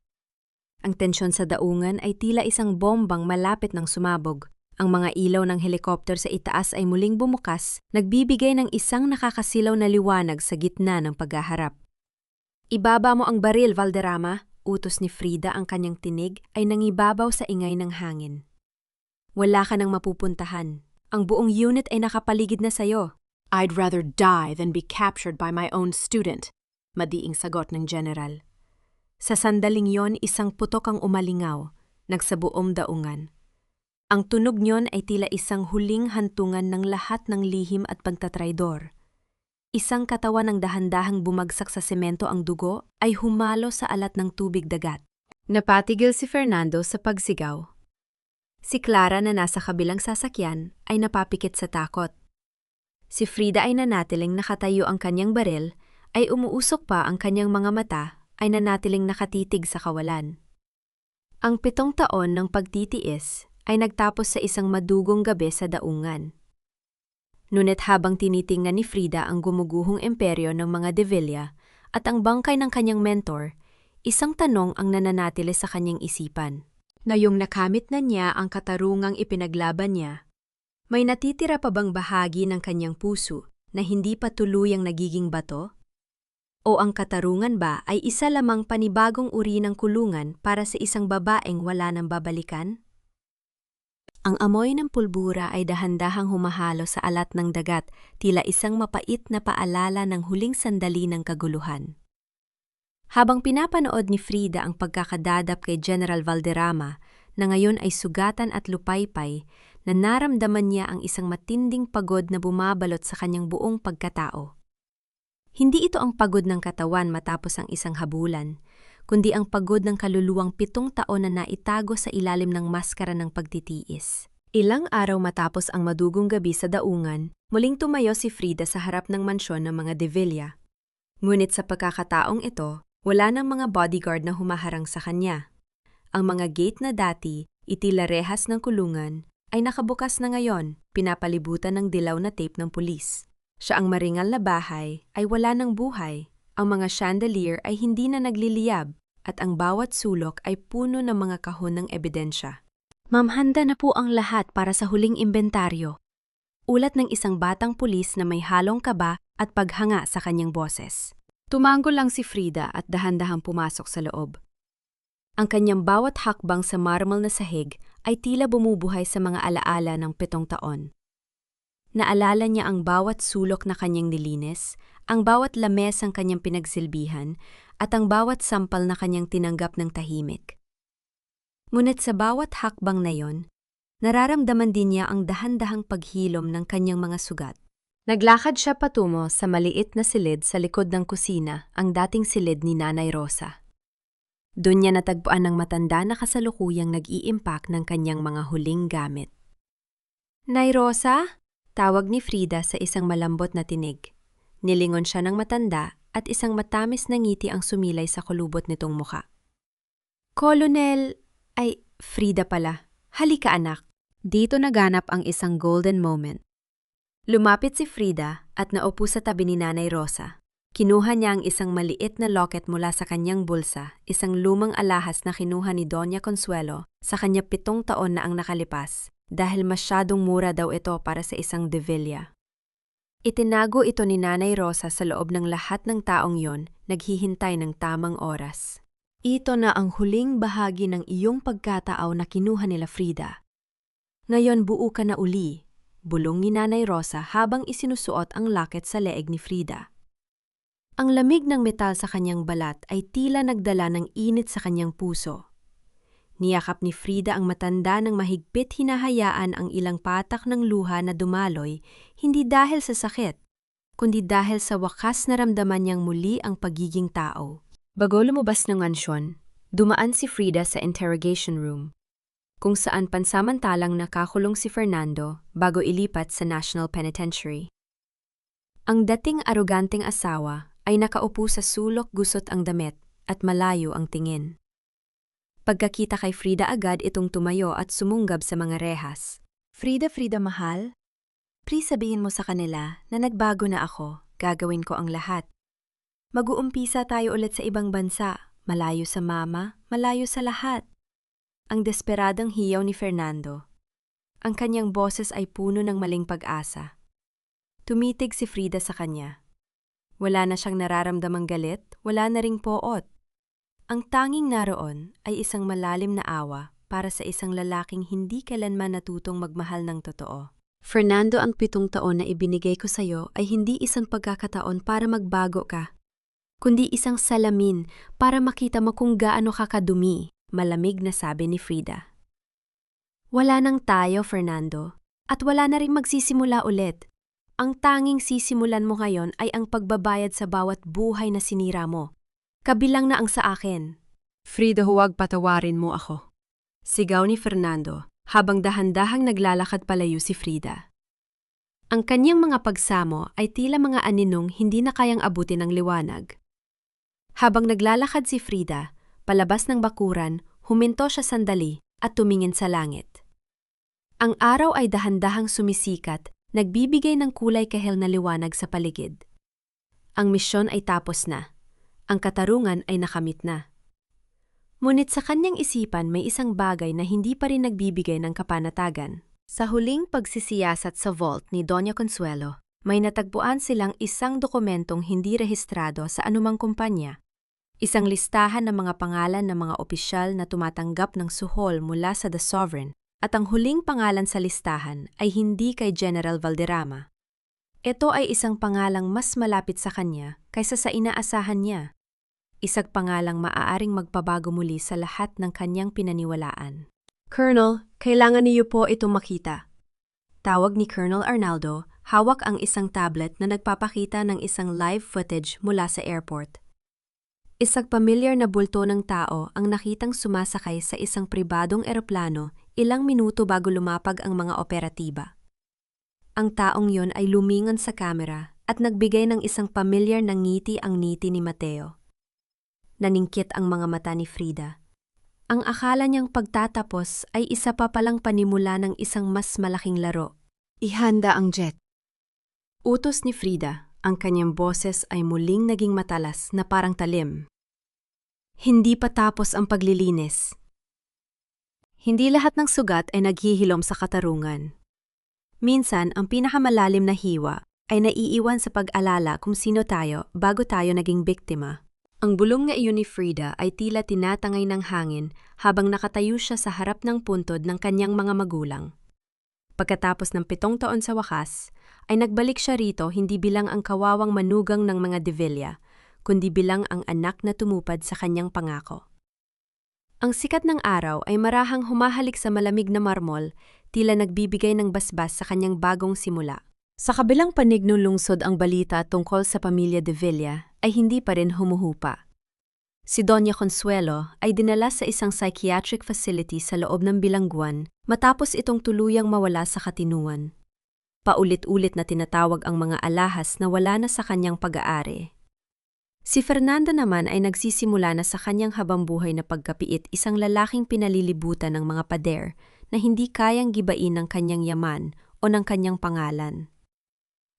Ang tensyon sa daungan ay tila isang bombang malapit ng sumabog. Ang mga ilaw ng helikopter sa itaas ay muling bumukas, nagbibigay ng isang nakakasilaw na liwanag sa gitna ng paghaharap. Ibaba mo ang baril, Valderrama, utos ni Frida. Ang kanyang tinig ay nangibabaw sa ingay ng hangin. Wala ka nang mapupuntahan. Ang buong unit ay nakapaligid na sayo. I'd rather die than be captured by my own student, madiing sagot ng General. Sa sandaling yon, isang putok ang umalingaw, nagsabuong daungan. Ang tunog niyon ay tila isang huling hantungan ng lahat ng lihim at pagtatraidor. Isang katawan ng dahan-dahang bumagsak sa semento, ang dugo ay humalo sa alat ng tubig dagat. Napatigil si Fernando sa pagsigaw. Si Clara na nasa kabilang sasakyan ay napapikit sa takot. Si Frida ay nanatiling nakatayo, ang kanyang baril ay umuusok pa, ang kanyang mga mata ay nanatiling nakatitig sa kawalan. Ang 7 taon ng pagtitiis ay nagtapos sa isang madugong gabi sa daungan. Ngunit habang tinitingnan ni Frida ang gumuguhong imperyo ng mga De Villa at ang bangkay ng kanyang mentor, isang tanong ang nananatili sa kanyang isipan. Na yung nakamit na niya ang katarungang ipinaglaban niya, may natitira pa bang bahagi ng kanyang puso na hindi pa tuluyang nagiging bato? O ang katarungan ba ay isa lamang panibagong uri ng kulungan para sa isang babaeng wala nang babalikan? Ang amoy ng pulbura ay dahan-dahang humahalo sa alat ng dagat, tila isang mapait na paalala ng huling sandali ng kaguluhan. Habang pinapanood ni Frida ang pagkakadadap kay General Valderrama, na ngayon ay sugatan at lupaypay, na naramdaman niya ang isang matinding pagod na bumabalot sa kanyang buong pagkatao. Hindi ito ang pagod ng katawan matapos ang isang habulan, kundi ang pagod ng kaluluwang 7 taon na naitago sa ilalim ng maskara ng pagtitiis. Ilang araw matapos ang madugong gabi sa daungan, muling tumayo si Frida sa harap ng mansyon ng mga De Villa. Ngunit sa pagkakataong ito, wala nang mga bodyguard na humaharang sa kanya. Ang mga gate na dati, itila rehas ng kulungan, ay nakabukas na ngayon, pinapalibutan ng dilaw na tape ng pulis. Siya ang maringal na bahay ay wala ng buhay, ang mga chandelier ay hindi na nagliliyab, at ang bawat sulok ay puno ng mga kahon ng ebidensya. Ma'am, handa na po ang lahat para sa huling imbentaryo. Ulat ng isang batang pulis na may halong kaba at paghanga sa kanyang boses. Tumango lang si Frida at dahan-dahang pumasok sa loob. Ang kanyang bawat hakbang sa marmal na sahig ay tila bumubuhay sa mga alaala ng 7 taon. Naalala niya ang bawat sulok na kanyang nilinis, ang bawat lames ang kanyang pinagsilbihan, at ang bawat sampal na kanyang tinanggap ng tahimik. Ngunit sa bawat hakbang na yon, nararamdaman din niya ang dahan-dahang paghilom ng kanyang mga sugat. Naglakad siya patungo sa maliit na silid sa likod ng kusina, ang dating silid ni Nanay Rosa. Doon niya natagpuan ng matanda na kasalukuyang nag-iimpact ng kanyang mga huling gamit. Nay Rosa? Tawag ni Frida sa isang malambot na tinig. Nilingon siya ng matanda at isang matamis na ngiti ang sumilay sa kulubot nitong muka. Colonel, ay Frida pala. Halika anak. Dito naganap ang isang golden moment. Lumapit si Frida at naupo sa tabi ni Nanay Rosa. Kinuha niya ang isang maliit na locket mula sa kanyang bulsa, isang lumang alahas na kinuha ni Doña Consuelo sa kanya 7 taon na ang nakalipas. Dahil masyadong mura daw ito para sa isang De Villa. Itinago ito ni Nanay Rosa sa loob ng lahat ng taong yon, naghihintay ng tamang oras. Ito na ang huling bahagi ng iyong pagkatao na kinuha nila Frida. Ngayon buo ka na uli, bulong ni Nanay Rosa habang isinusuot ang locket sa leeg ni Frida. Ang lamig ng metal sa kanyang balat ay tila nagdala ng init sa kanyang puso. Niyakap ni Frida ang matanda ng mahigpit, hinahayaan ang ilang patak ng luha na dumaloy, hindi dahil sa sakit, kundi dahil sa wakas naramdaman niyang muli ang pagiging tao. Bago lumabas ng mansyon, dumaan si Frida sa interrogation room, kung saan pansamantalang nakakulong si Fernando bago ilipat sa National Penitentiary. Ang dating aroganteng asawa ay nakaupo sa sulok, gusot ang damit at malayo ang tingin. Pagkakita kay Frida, agad itong tumayo at sumunggab sa mga rehas. Frida, mahal. Please sabihin mo sa kanila na nagbago na ako, gagawin ko ang lahat. Mag-uumpisa tayo ulit sa ibang bansa, malayo sa mama, malayo sa lahat. Ang desperadang hiyaw ni Fernando. Ang kanyang boses ay puno ng maling pag-asa. Tumitig si Frida sa kanya. Wala na siyang nararamdamang galit, wala na ring poot. Ang tanging naroon ay isang malalim na awa para sa isang lalaking hindi kailanman natutong magmahal ng totoo. Fernando, ang 7 taon na ibinigay ko sa'yo ay hindi isang pagkakataon para magbago ka, kundi isang salamin para makita mo kung gaano ka kadumi, malamig na sabi ni Frida. Wala nang tayo, Fernando, at wala na ring magsisimula ulit. Ang tanging sisimulan mo ngayon ay ang pagbabayad sa bawat buhay na sinira mo. Kabilang na ang sa akin. Frida, huwag patawarin mo ako. Sigaw ni Fernando habang dahan-dahang naglalakad palayo si Frida. Ang kanyang mga pagsamo ay tila mga aninong hindi na kayang abutin ng liwanag. Habang naglalakad si Frida, palabas ng bakuran, huminto siya sandali at tumingin sa langit. Ang araw ay dahan-dahang sumisikat, nagbibigay ng kulay kahel na liwanag sa paligid. Ang misyon ay tapos na. Ang katarungan ay nakamit na. Ngunit sa kanyang isipan may isang bagay na hindi pa rin nagbibigay ng kapanatagan. Sa huling pagsisiyasat sa vault ni Doña Consuelo, may natagpuan silang isang dokumentong hindi rehistrado sa anumang kumpanya. Isang listahan ng mga pangalan ng mga opisyal na tumatanggap ng suhol mula sa The Sovereign, at ang huling pangalan sa listahan ay hindi kay General Valderrama. Ito ay isang pangalang mas malapit sa kanya kaysa sa inaasahan niya. Isang pangalang maaaring magpabago muli sa lahat ng kanyang pinaniwalaan. Colonel, kailangan niyo po itong makita. Tawag ni Colonel Arnaldo hawak ang isang tablet na nagpapakita ng isang live footage mula sa airport. Isang pamilyar na bulto ng tao ang nakitang sumasakay sa isang pribadong eroplano ilang minuto bago lumapag ang mga operatiba. Ang taong yon ay lumingon sa kamera at nagbigay ng isang pamilyar na ngiti ang ngiti ni Mateo. Naningkit ang mga mata ni Frida. Ang akala niyang pagtatapos ay isa pa palang panimula ng isang mas malaking laro. Ihanda ang jet. Utos ni Frida, ang kanyang boses ay muling naging matalas na parang talim. Hindi pa tapos ang paglilinis. Hindi lahat ng sugat ay naghihilom sa katarungan. Minsan, ang pinakamalalim na hiwa ay naiiwan sa pag-alala kung sino tayo bago tayo naging biktima. Ang bulong na iyon ni Frida ay tila tinatangay ng hangin habang nakatayo siya sa harap ng puntod ng kanyang mga magulang. Pagkatapos ng 7 taon sa wakas, ay nagbalik siya rito hindi bilang ang kawawang manugang ng mga De Villa, kundi bilang ang anak na tumupad sa kanyang pangako. Ang sikat ng araw ay marahang humahalik sa malamig na marmol, tila nagbibigay ng basbas sa kanyang bagong simula. Sa kabilang panig ng lungsod ang balita tungkol sa pamilya De Villa ay hindi pa rin humuhupa. Si Doña Consuelo ay dinala sa isang psychiatric facility sa loob ng bilangguan matapos itong tuluyang mawala sa katinuan. Paulit-ulit na tinatawag ang mga alahas na wala na sa kanyang pag-aari. Si Fernando naman ay nagsisimula na sa kanyang habambuhay na pagkapiit, isang lalaking pinalilibutan ng mga pader na hindi kayang gibain ng kanyang yaman o ng kanyang pangalan.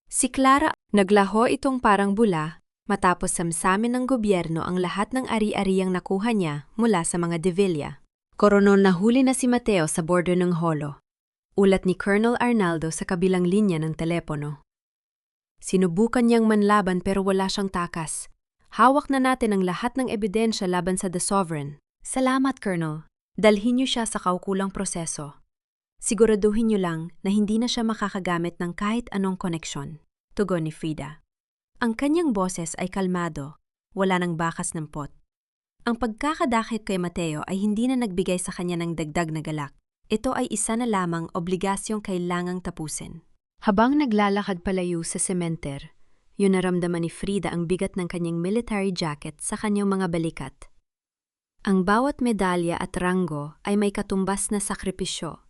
Si Clara, naglaho itong parang bula matapos samsamin ng gobyerno ang lahat ng ari-ariang nakuha niya mula sa mga De Villa. Koronol nahuli na si Mateo sa border ng Holo. Ulat ni Colonel Arnaldo sa kabilang linya ng telepono. Sinubukan niyang manlaban pero wala siyang takas. Hawak na natin ang lahat ng ebidensya laban sa The Sovereign. Salamat, Colonel. Dalhin niyo siya sa kaukulang proseso. Siguraduhin niyo lang na hindi na siya makakagamit ng kahit anong koneksyon. Tugon ni Frida. Ang kanyang boses ay kalmado, wala nang bakas ng pot. Ang pagkakadakip kay Mateo ay hindi na nagbigay sa kanya ng dagdag na galak. Ito ay isa na lamang obligasyong kailangang tapusin. Habang naglalakad palayo sa sementer, yun naramdaman ni Frida ang bigat ng kanyang military jacket sa kanyang mga balikat. Ang bawat medalya at ranggo ay may katumbas na sakripisyo.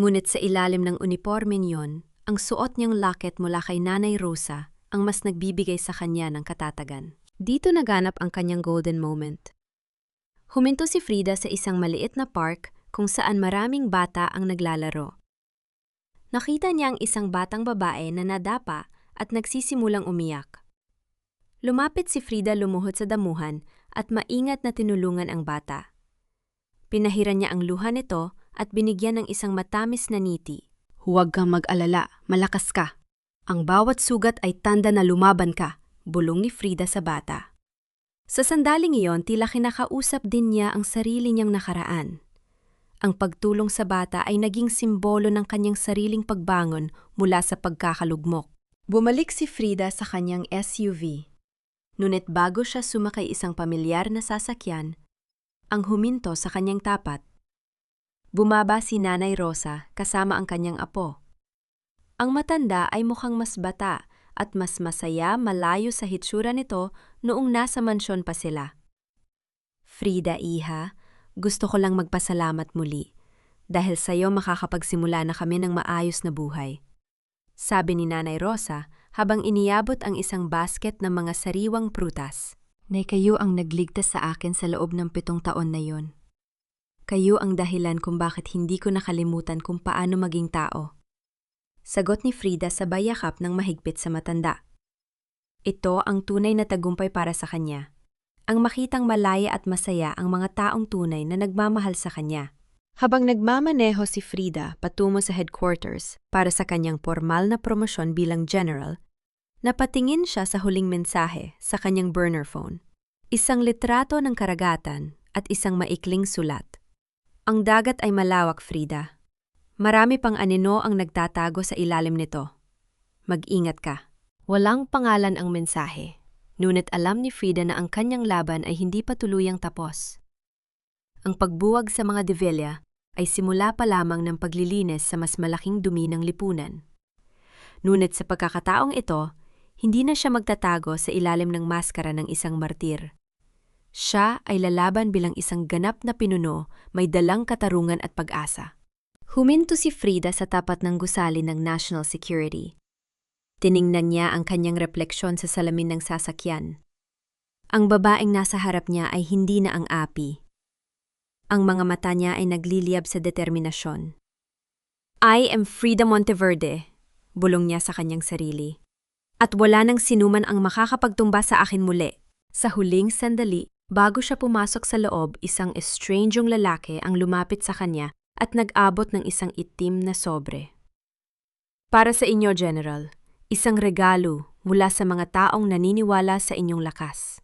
Ngunit sa ilalim ng uniforme niyon, ang suot niyang locket mula kay Nanay Rosa ang mas nagbibigay sa kanya ng katatagan. Dito naganap ang kanyang golden moment. Huminto si Frida sa isang maliit na park kung saan maraming bata ang naglalaro. Nakita niya ang isang batang babae na nadapa at nagsisimulang umiyak. Lumapit si Frida lumuhod sa damuhan at maingat na tinulungan ang bata. Pinahiran niya ang luha nito at binigyan ng isang matamis na ngiti. Huwag kang mag-alala, malakas ka. Ang bawat sugat ay tanda na lumaban ka, bulong ni Frida sa bata. Sa sandaling iyon, tila kinakausap din niya ang sarili niyang nakaraan. Ang pagtulong sa bata ay naging simbolo ng kanyang sariling pagbangon mula sa pagkakalugmok. Bumalik si Frida sa kanyang SUV. Ngunit bago siya sumakay isang pamilyar na sasakyan, ang huminto sa kanyang tapat. Bumaba si Nanay Rosa kasama ang kanyang apo. Ang matanda ay mukhang mas bata at mas masaya malayo sa hitsura nito noong nasa mansyon pa sila. Frida, iha, gusto ko lang magpasalamat muli dahil sa iyo makakapagsimula na kami ng maayos na buhay. Sabi ni Nanay Rosa habang iniyabot ang isang basket ng mga sariwang prutas. Nay, kayo ang nagligtas sa akin sa loob ng 7 taon na yon. Kayo ang dahilan kung bakit hindi ko nakalimutan kung paano maging tao. Sagot ni Frida sa bayakap ng mahigpit sa matanda. Ito ang tunay na tagumpay para sa kanya. Ang makitang malaya at masaya ang mga taong tunay na nagmamahal sa kanya. Habang nagmamaneho si Frida patungo sa headquarters para sa kanyang formal na promosyon bilang general, napatingin siya sa huling mensahe sa kanyang burner phone. Isang litrato ng karagatan at isang maikling sulat. Ang dagat ay malawak, Frida. Marami pang anino ang nagtatago sa ilalim nito. Mag-ingat ka. Walang pangalan ang mensahe, ngunit alam ni Frida na ang kanyang laban ay hindi pa tuluyang tapos. Ang pagbuwag sa mga De Villa ay simula pa lamang ng paglilinis sa mas malaking dumi ng lipunan. Ngunit sa pagkakataong ito, hindi na siya magtatago sa ilalim ng maskara ng isang martir. Siya ay lalaban bilang isang ganap na pinuno, may dalang katarungan at pag-asa. Huminto si Frida sa tapat ng gusali ng National Security. Tiningnan niya ang kanyang refleksyon sa salamin ng sasakyan. Ang babaeng nasa harap niya ay hindi na ang api. Ang mga mata niya ay nagliliyab sa determinasyon. I am Frida Monteverde, bulong niya sa kanyang sarili. At wala nang sinuman ang makakapagtumba sa akin muli. Sa huling sandali, bago siya pumasok sa loob, isang estrangeng lalaki ang lumapit sa kanya at nag-abot ng isang itim na sobre. Para sa inyo, General, isang regalo mula sa mga taong naniniwala sa inyong lakas.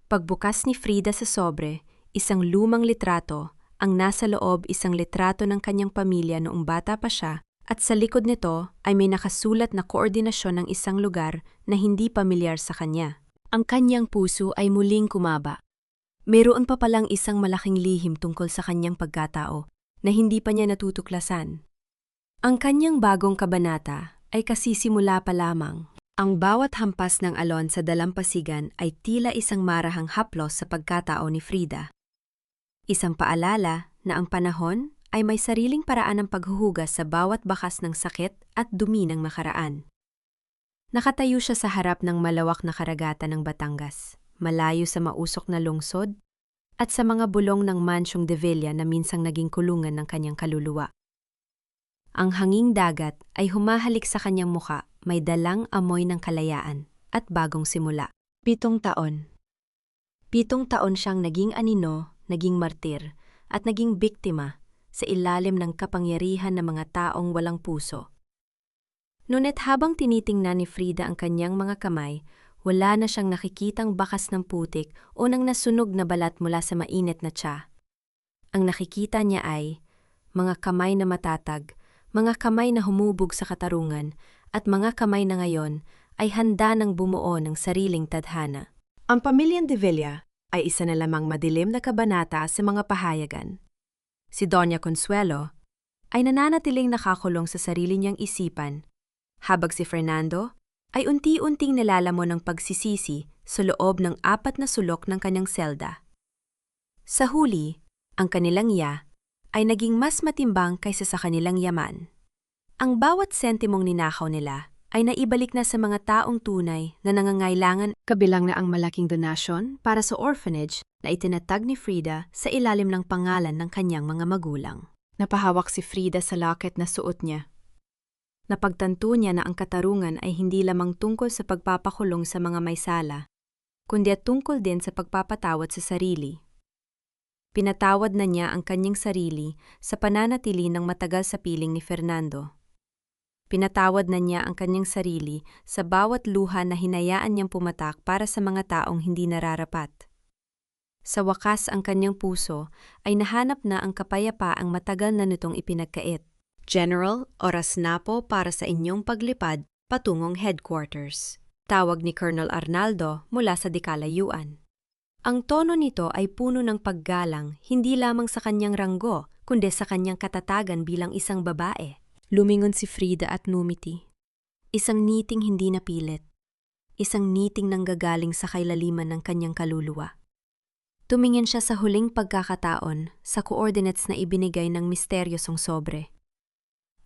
Pagbukas ni Frida sa sobre, isang lumang litrato, ang nasa loob isang litrato ng kanyang pamilya noong bata pa siya, at sa likod nito ay may nakasulat na koordinasyon ng isang lugar na hindi pamilyar sa kanya. Ang kanyang puso ay muling kumaba. Mayroon pa palang isang malaking lihim tungkol sa kanyang pagkatao na hindi pa niya natutuklasan. Ang kanyang bagong kabanata ay kasisimula pa lamang. Ang bawat hampas ng alon sa dalampasigan ay tila isang marahang haplos sa pagkatao ni Frida. Isang paalala na ang panahon ay may sariling paraan ng paghuhugas sa bawat bakas ng sakit at dumi ng nakaraan. Nakatayo siya sa harap ng malawak na karagatan ng Batangas, malayo sa mausok na lungsod, at sa mga bulong ng mansyong de Villa na minsang naging kulungan ng kanyang kaluluwa. Ang hanging dagat ay humahalik sa kanyang muka, may dalang amoy ng kalayaan at bagong simula. 7 taon. 7 taon siyang naging anino, naging martir, at naging biktima sa ilalim ng kapangyarihan ng mga taong walang puso. Ngunit habang tinitingnan ni Frida ang kanyang mga kamay, wala na siyang nakikitang bakas ng putik o ng nasunog na balat mula sa mainit na tsa. Ang nakikita niya ay mga kamay na matatag, mga kamay na humubog sa katarungan, at mga kamay na ngayon ay handa ng bumuo ng sariling tadhana. Ang pamilyang de Villa ay isa na lamang madilim na kabanata sa mga pahayagan. Si Doña Consuelo ay nananatiling nakakulong sa sarili niyang isipan, habang si Fernando ay unti-unting nilalamon ng pagsisisi sa loob ng 4 na sulok ng kanyang selda. Sa huli, ang kanilang ay naging mas matimbang kaysa sa kanilang yaman. Ang bawat sentimong ninakaw nila ay naibalik na sa mga taong tunay na nangangailangan, kabilang na ang malaking donasyon para sa orphanage na itinatag ni Frida sa ilalim ng pangalan ng kanyang mga magulang. Napahawak si Frida sa locket na suot niya. Napagtanto niya na ang katarungan ay hindi lamang tungkol sa pagpapakulong sa mga may sala, kundi at tungkol din sa pagpapatawad sa sarili. Pinatawad na niya ang kanyang sarili sa pananatili ng matagal sa piling ni Fernando. Pinatawad na niya ang kanyang sarili sa bawat luha na hinayaan niyang pumatak para sa mga taong hindi nararapat. Sa wakas ang kanyang puso ay nahanap na ang kapayapaang matagal na nitong ipinagkait. General, oras na po para sa inyong paglipad patungong headquarters. Tawag ni Colonel Arnaldo mula sa dikalayuan. Ang tono nito ay puno ng paggalang hindi lamang sa kanyang ranggo, kundi sa kanyang katatagan bilang isang babae. Lumingon si Frida at numiti. Isang niting hindi napilit. Isang niting nanggagaling sa kailaliman ng kanyang kaluluwa. Tumingin siya sa huling pagkakataon sa coordinates na ibinigay ng misteryosong sobre.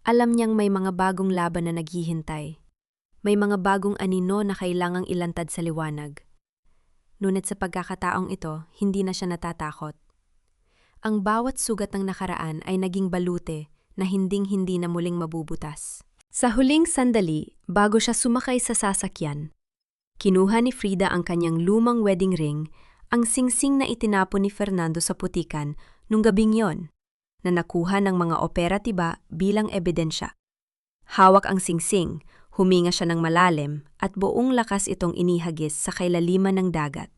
Alam niyang may mga bagong laban na naghihintay. May mga bagong anino na kailangang ilantad sa liwanag. Ngunit sa pagkakataong ito, hindi na siya natatakot. Ang bawat sugat ng nakaraan ay naging balute na hinding-hindi na muling mabubutas. Sa huling sandali, bago siya sumakay sa sasakyan, kinuha ni Frida ang kanyang lumang wedding ring, ang singsing na itinapon ni Fernando sa putikan nung gabing yon, na nakuha ng mga operatiba bilang ebidensya. Hawak ang singsing, huminga siya ng malalim at buong lakas itong inihagis sa kailaliman ng dagat.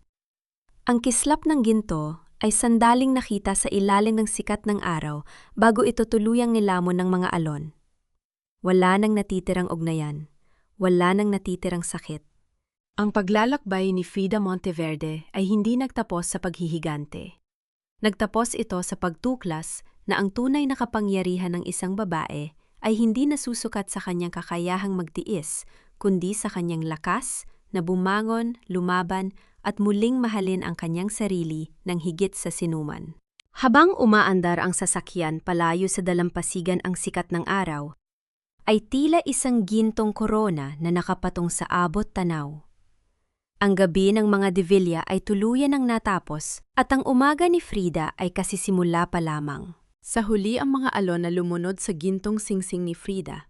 Ang kislap ng ginto ay sandaling nakita sa ilalim ng sikat ng araw bago ito tuluyang nilamon ng mga alon. Wala nang natitirang ugnayan, wala nang natitirang sakit. Ang paglalakbay ni Frida Monteverde ay hindi nagtapos sa paghihigante. Nagtapos ito sa pagtuklas na ang tunay na kapangyarihan ng isang babae ay hindi nasusukat sa kanyang kakayahang magtiis, kundi sa kanyang lakas na bumangon, lumaban at muling mahalin ang kanyang sarili ng higit sa sinuman. Habang umaandar ang sasakyan palayo sa dalampasigan ang sikat ng araw, ay tila isang gintong korona na nakapatong sa abot tanaw. Ang gabi ng mga De Villa ay tuluyan ng natapos at ang umaga ni Frida ay kasisimula pa lamang. Sa huli ang mga alon na lumunod sa gintong singsing ni Frida,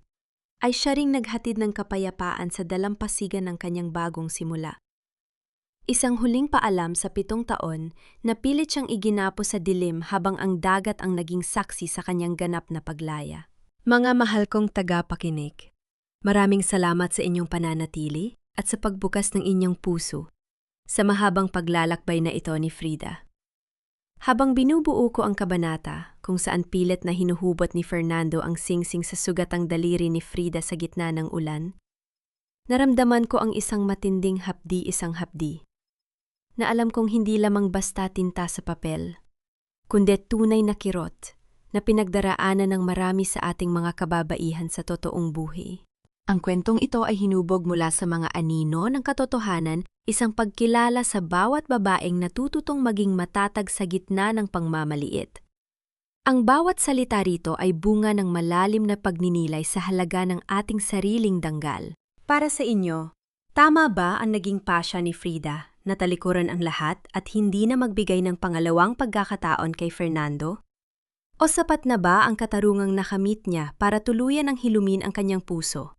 ay siya ring naghatid ng kapayapaan sa dalampasigan ng kanyang bagong simula. Isang huling paalam sa 7 taon na pilit siyang iginapo sa dilim habang ang dagat ang naging saksi sa kanyang ganap na paglaya. Mga mahal kong tagapakinig, maraming salamat sa inyong pananatili at sa pagbukas ng inyong puso sa mahabang paglalakbay na ito ni Frida. Habang binubuo ko ang kabanata kung saan pilit na hinuhubot ni Fernando ang singsing sa sugatang daliri ni Frida sa gitna ng ulan, naramdaman ko ang isang matinding hapdi-isang hapdi, na alam kong hindi lamang basta tinta sa papel, kundi tunay na kirot na pinagdaraanan ng marami sa ating mga kababaihan sa totoong buhay. Ang kwentong ito ay hinubog mula sa mga anino ng katotohanan, isang pagkilala sa bawat babaeng natututong maging matatag sa gitna ng pangmamaliit. Ang bawat salita rito ay bunga ng malalim na pagninilay sa halaga ng ating sariling danggal. Para sa inyo, tama ba ang naging pasya ni Frida na talikuran ang lahat at hindi na magbigay ng pangalawang pagkakataon kay Fernando? O sapat na ba ang katarungang nakamit niya para tuluyan ang hilumin ang kanyang puso?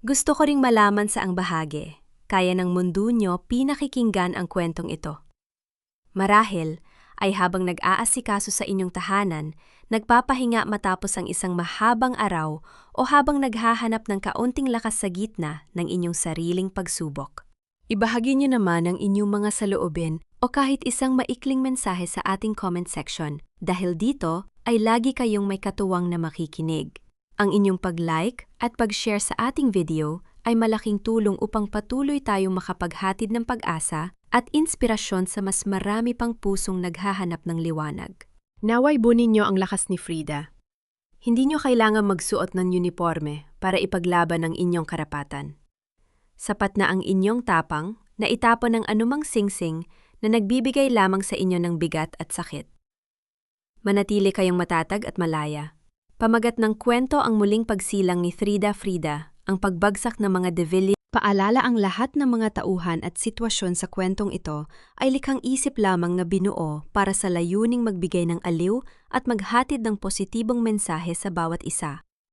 Gusto ko ring malaman sa ang bahagi, kaya ng mundo nyo pinakikinggan ang kwentong ito. Marahil ay habang nag-aasikaso sa inyong tahanan, nagpapahinga matapos ang isang mahabang araw o habang naghahanap ng kaunting lakas sa gitna ng inyong sariling pagsubok. Ibahagi niyo naman ang inyong mga saloobin o kahit isang maikling mensahe sa ating comment section dahil dito ay lagi kayong may katuwang na makikinig. Ang inyong pag-like at pag-share sa ating video ay malaking tulong upang patuloy tayong makapaghatid ng pag-asa at inspirasyon sa mas marami pang pusong naghahanap ng liwanag. Naway bunin niyo ang lakas ni Frida. Hindi niyo kailangan magsuot ng uniforme para ipaglaban ang inyong karapatan. Sapat na ang inyong tapang na itapon ng anumang singsing na nagbibigay lamang sa inyo ng bigat at sakit. Manatili kayong matatag at malaya. Pamagat ng kwento ang muling pagsilang ni Frida, ang pagbagsak ng mga De Villa. Paalala ang lahat ng mga tauhan at sitwasyon sa kwentong ito ay likhang isip lamang na binuo para sa layuning magbigay ng aliw at maghatid ng positibong mensahe sa bawat isa.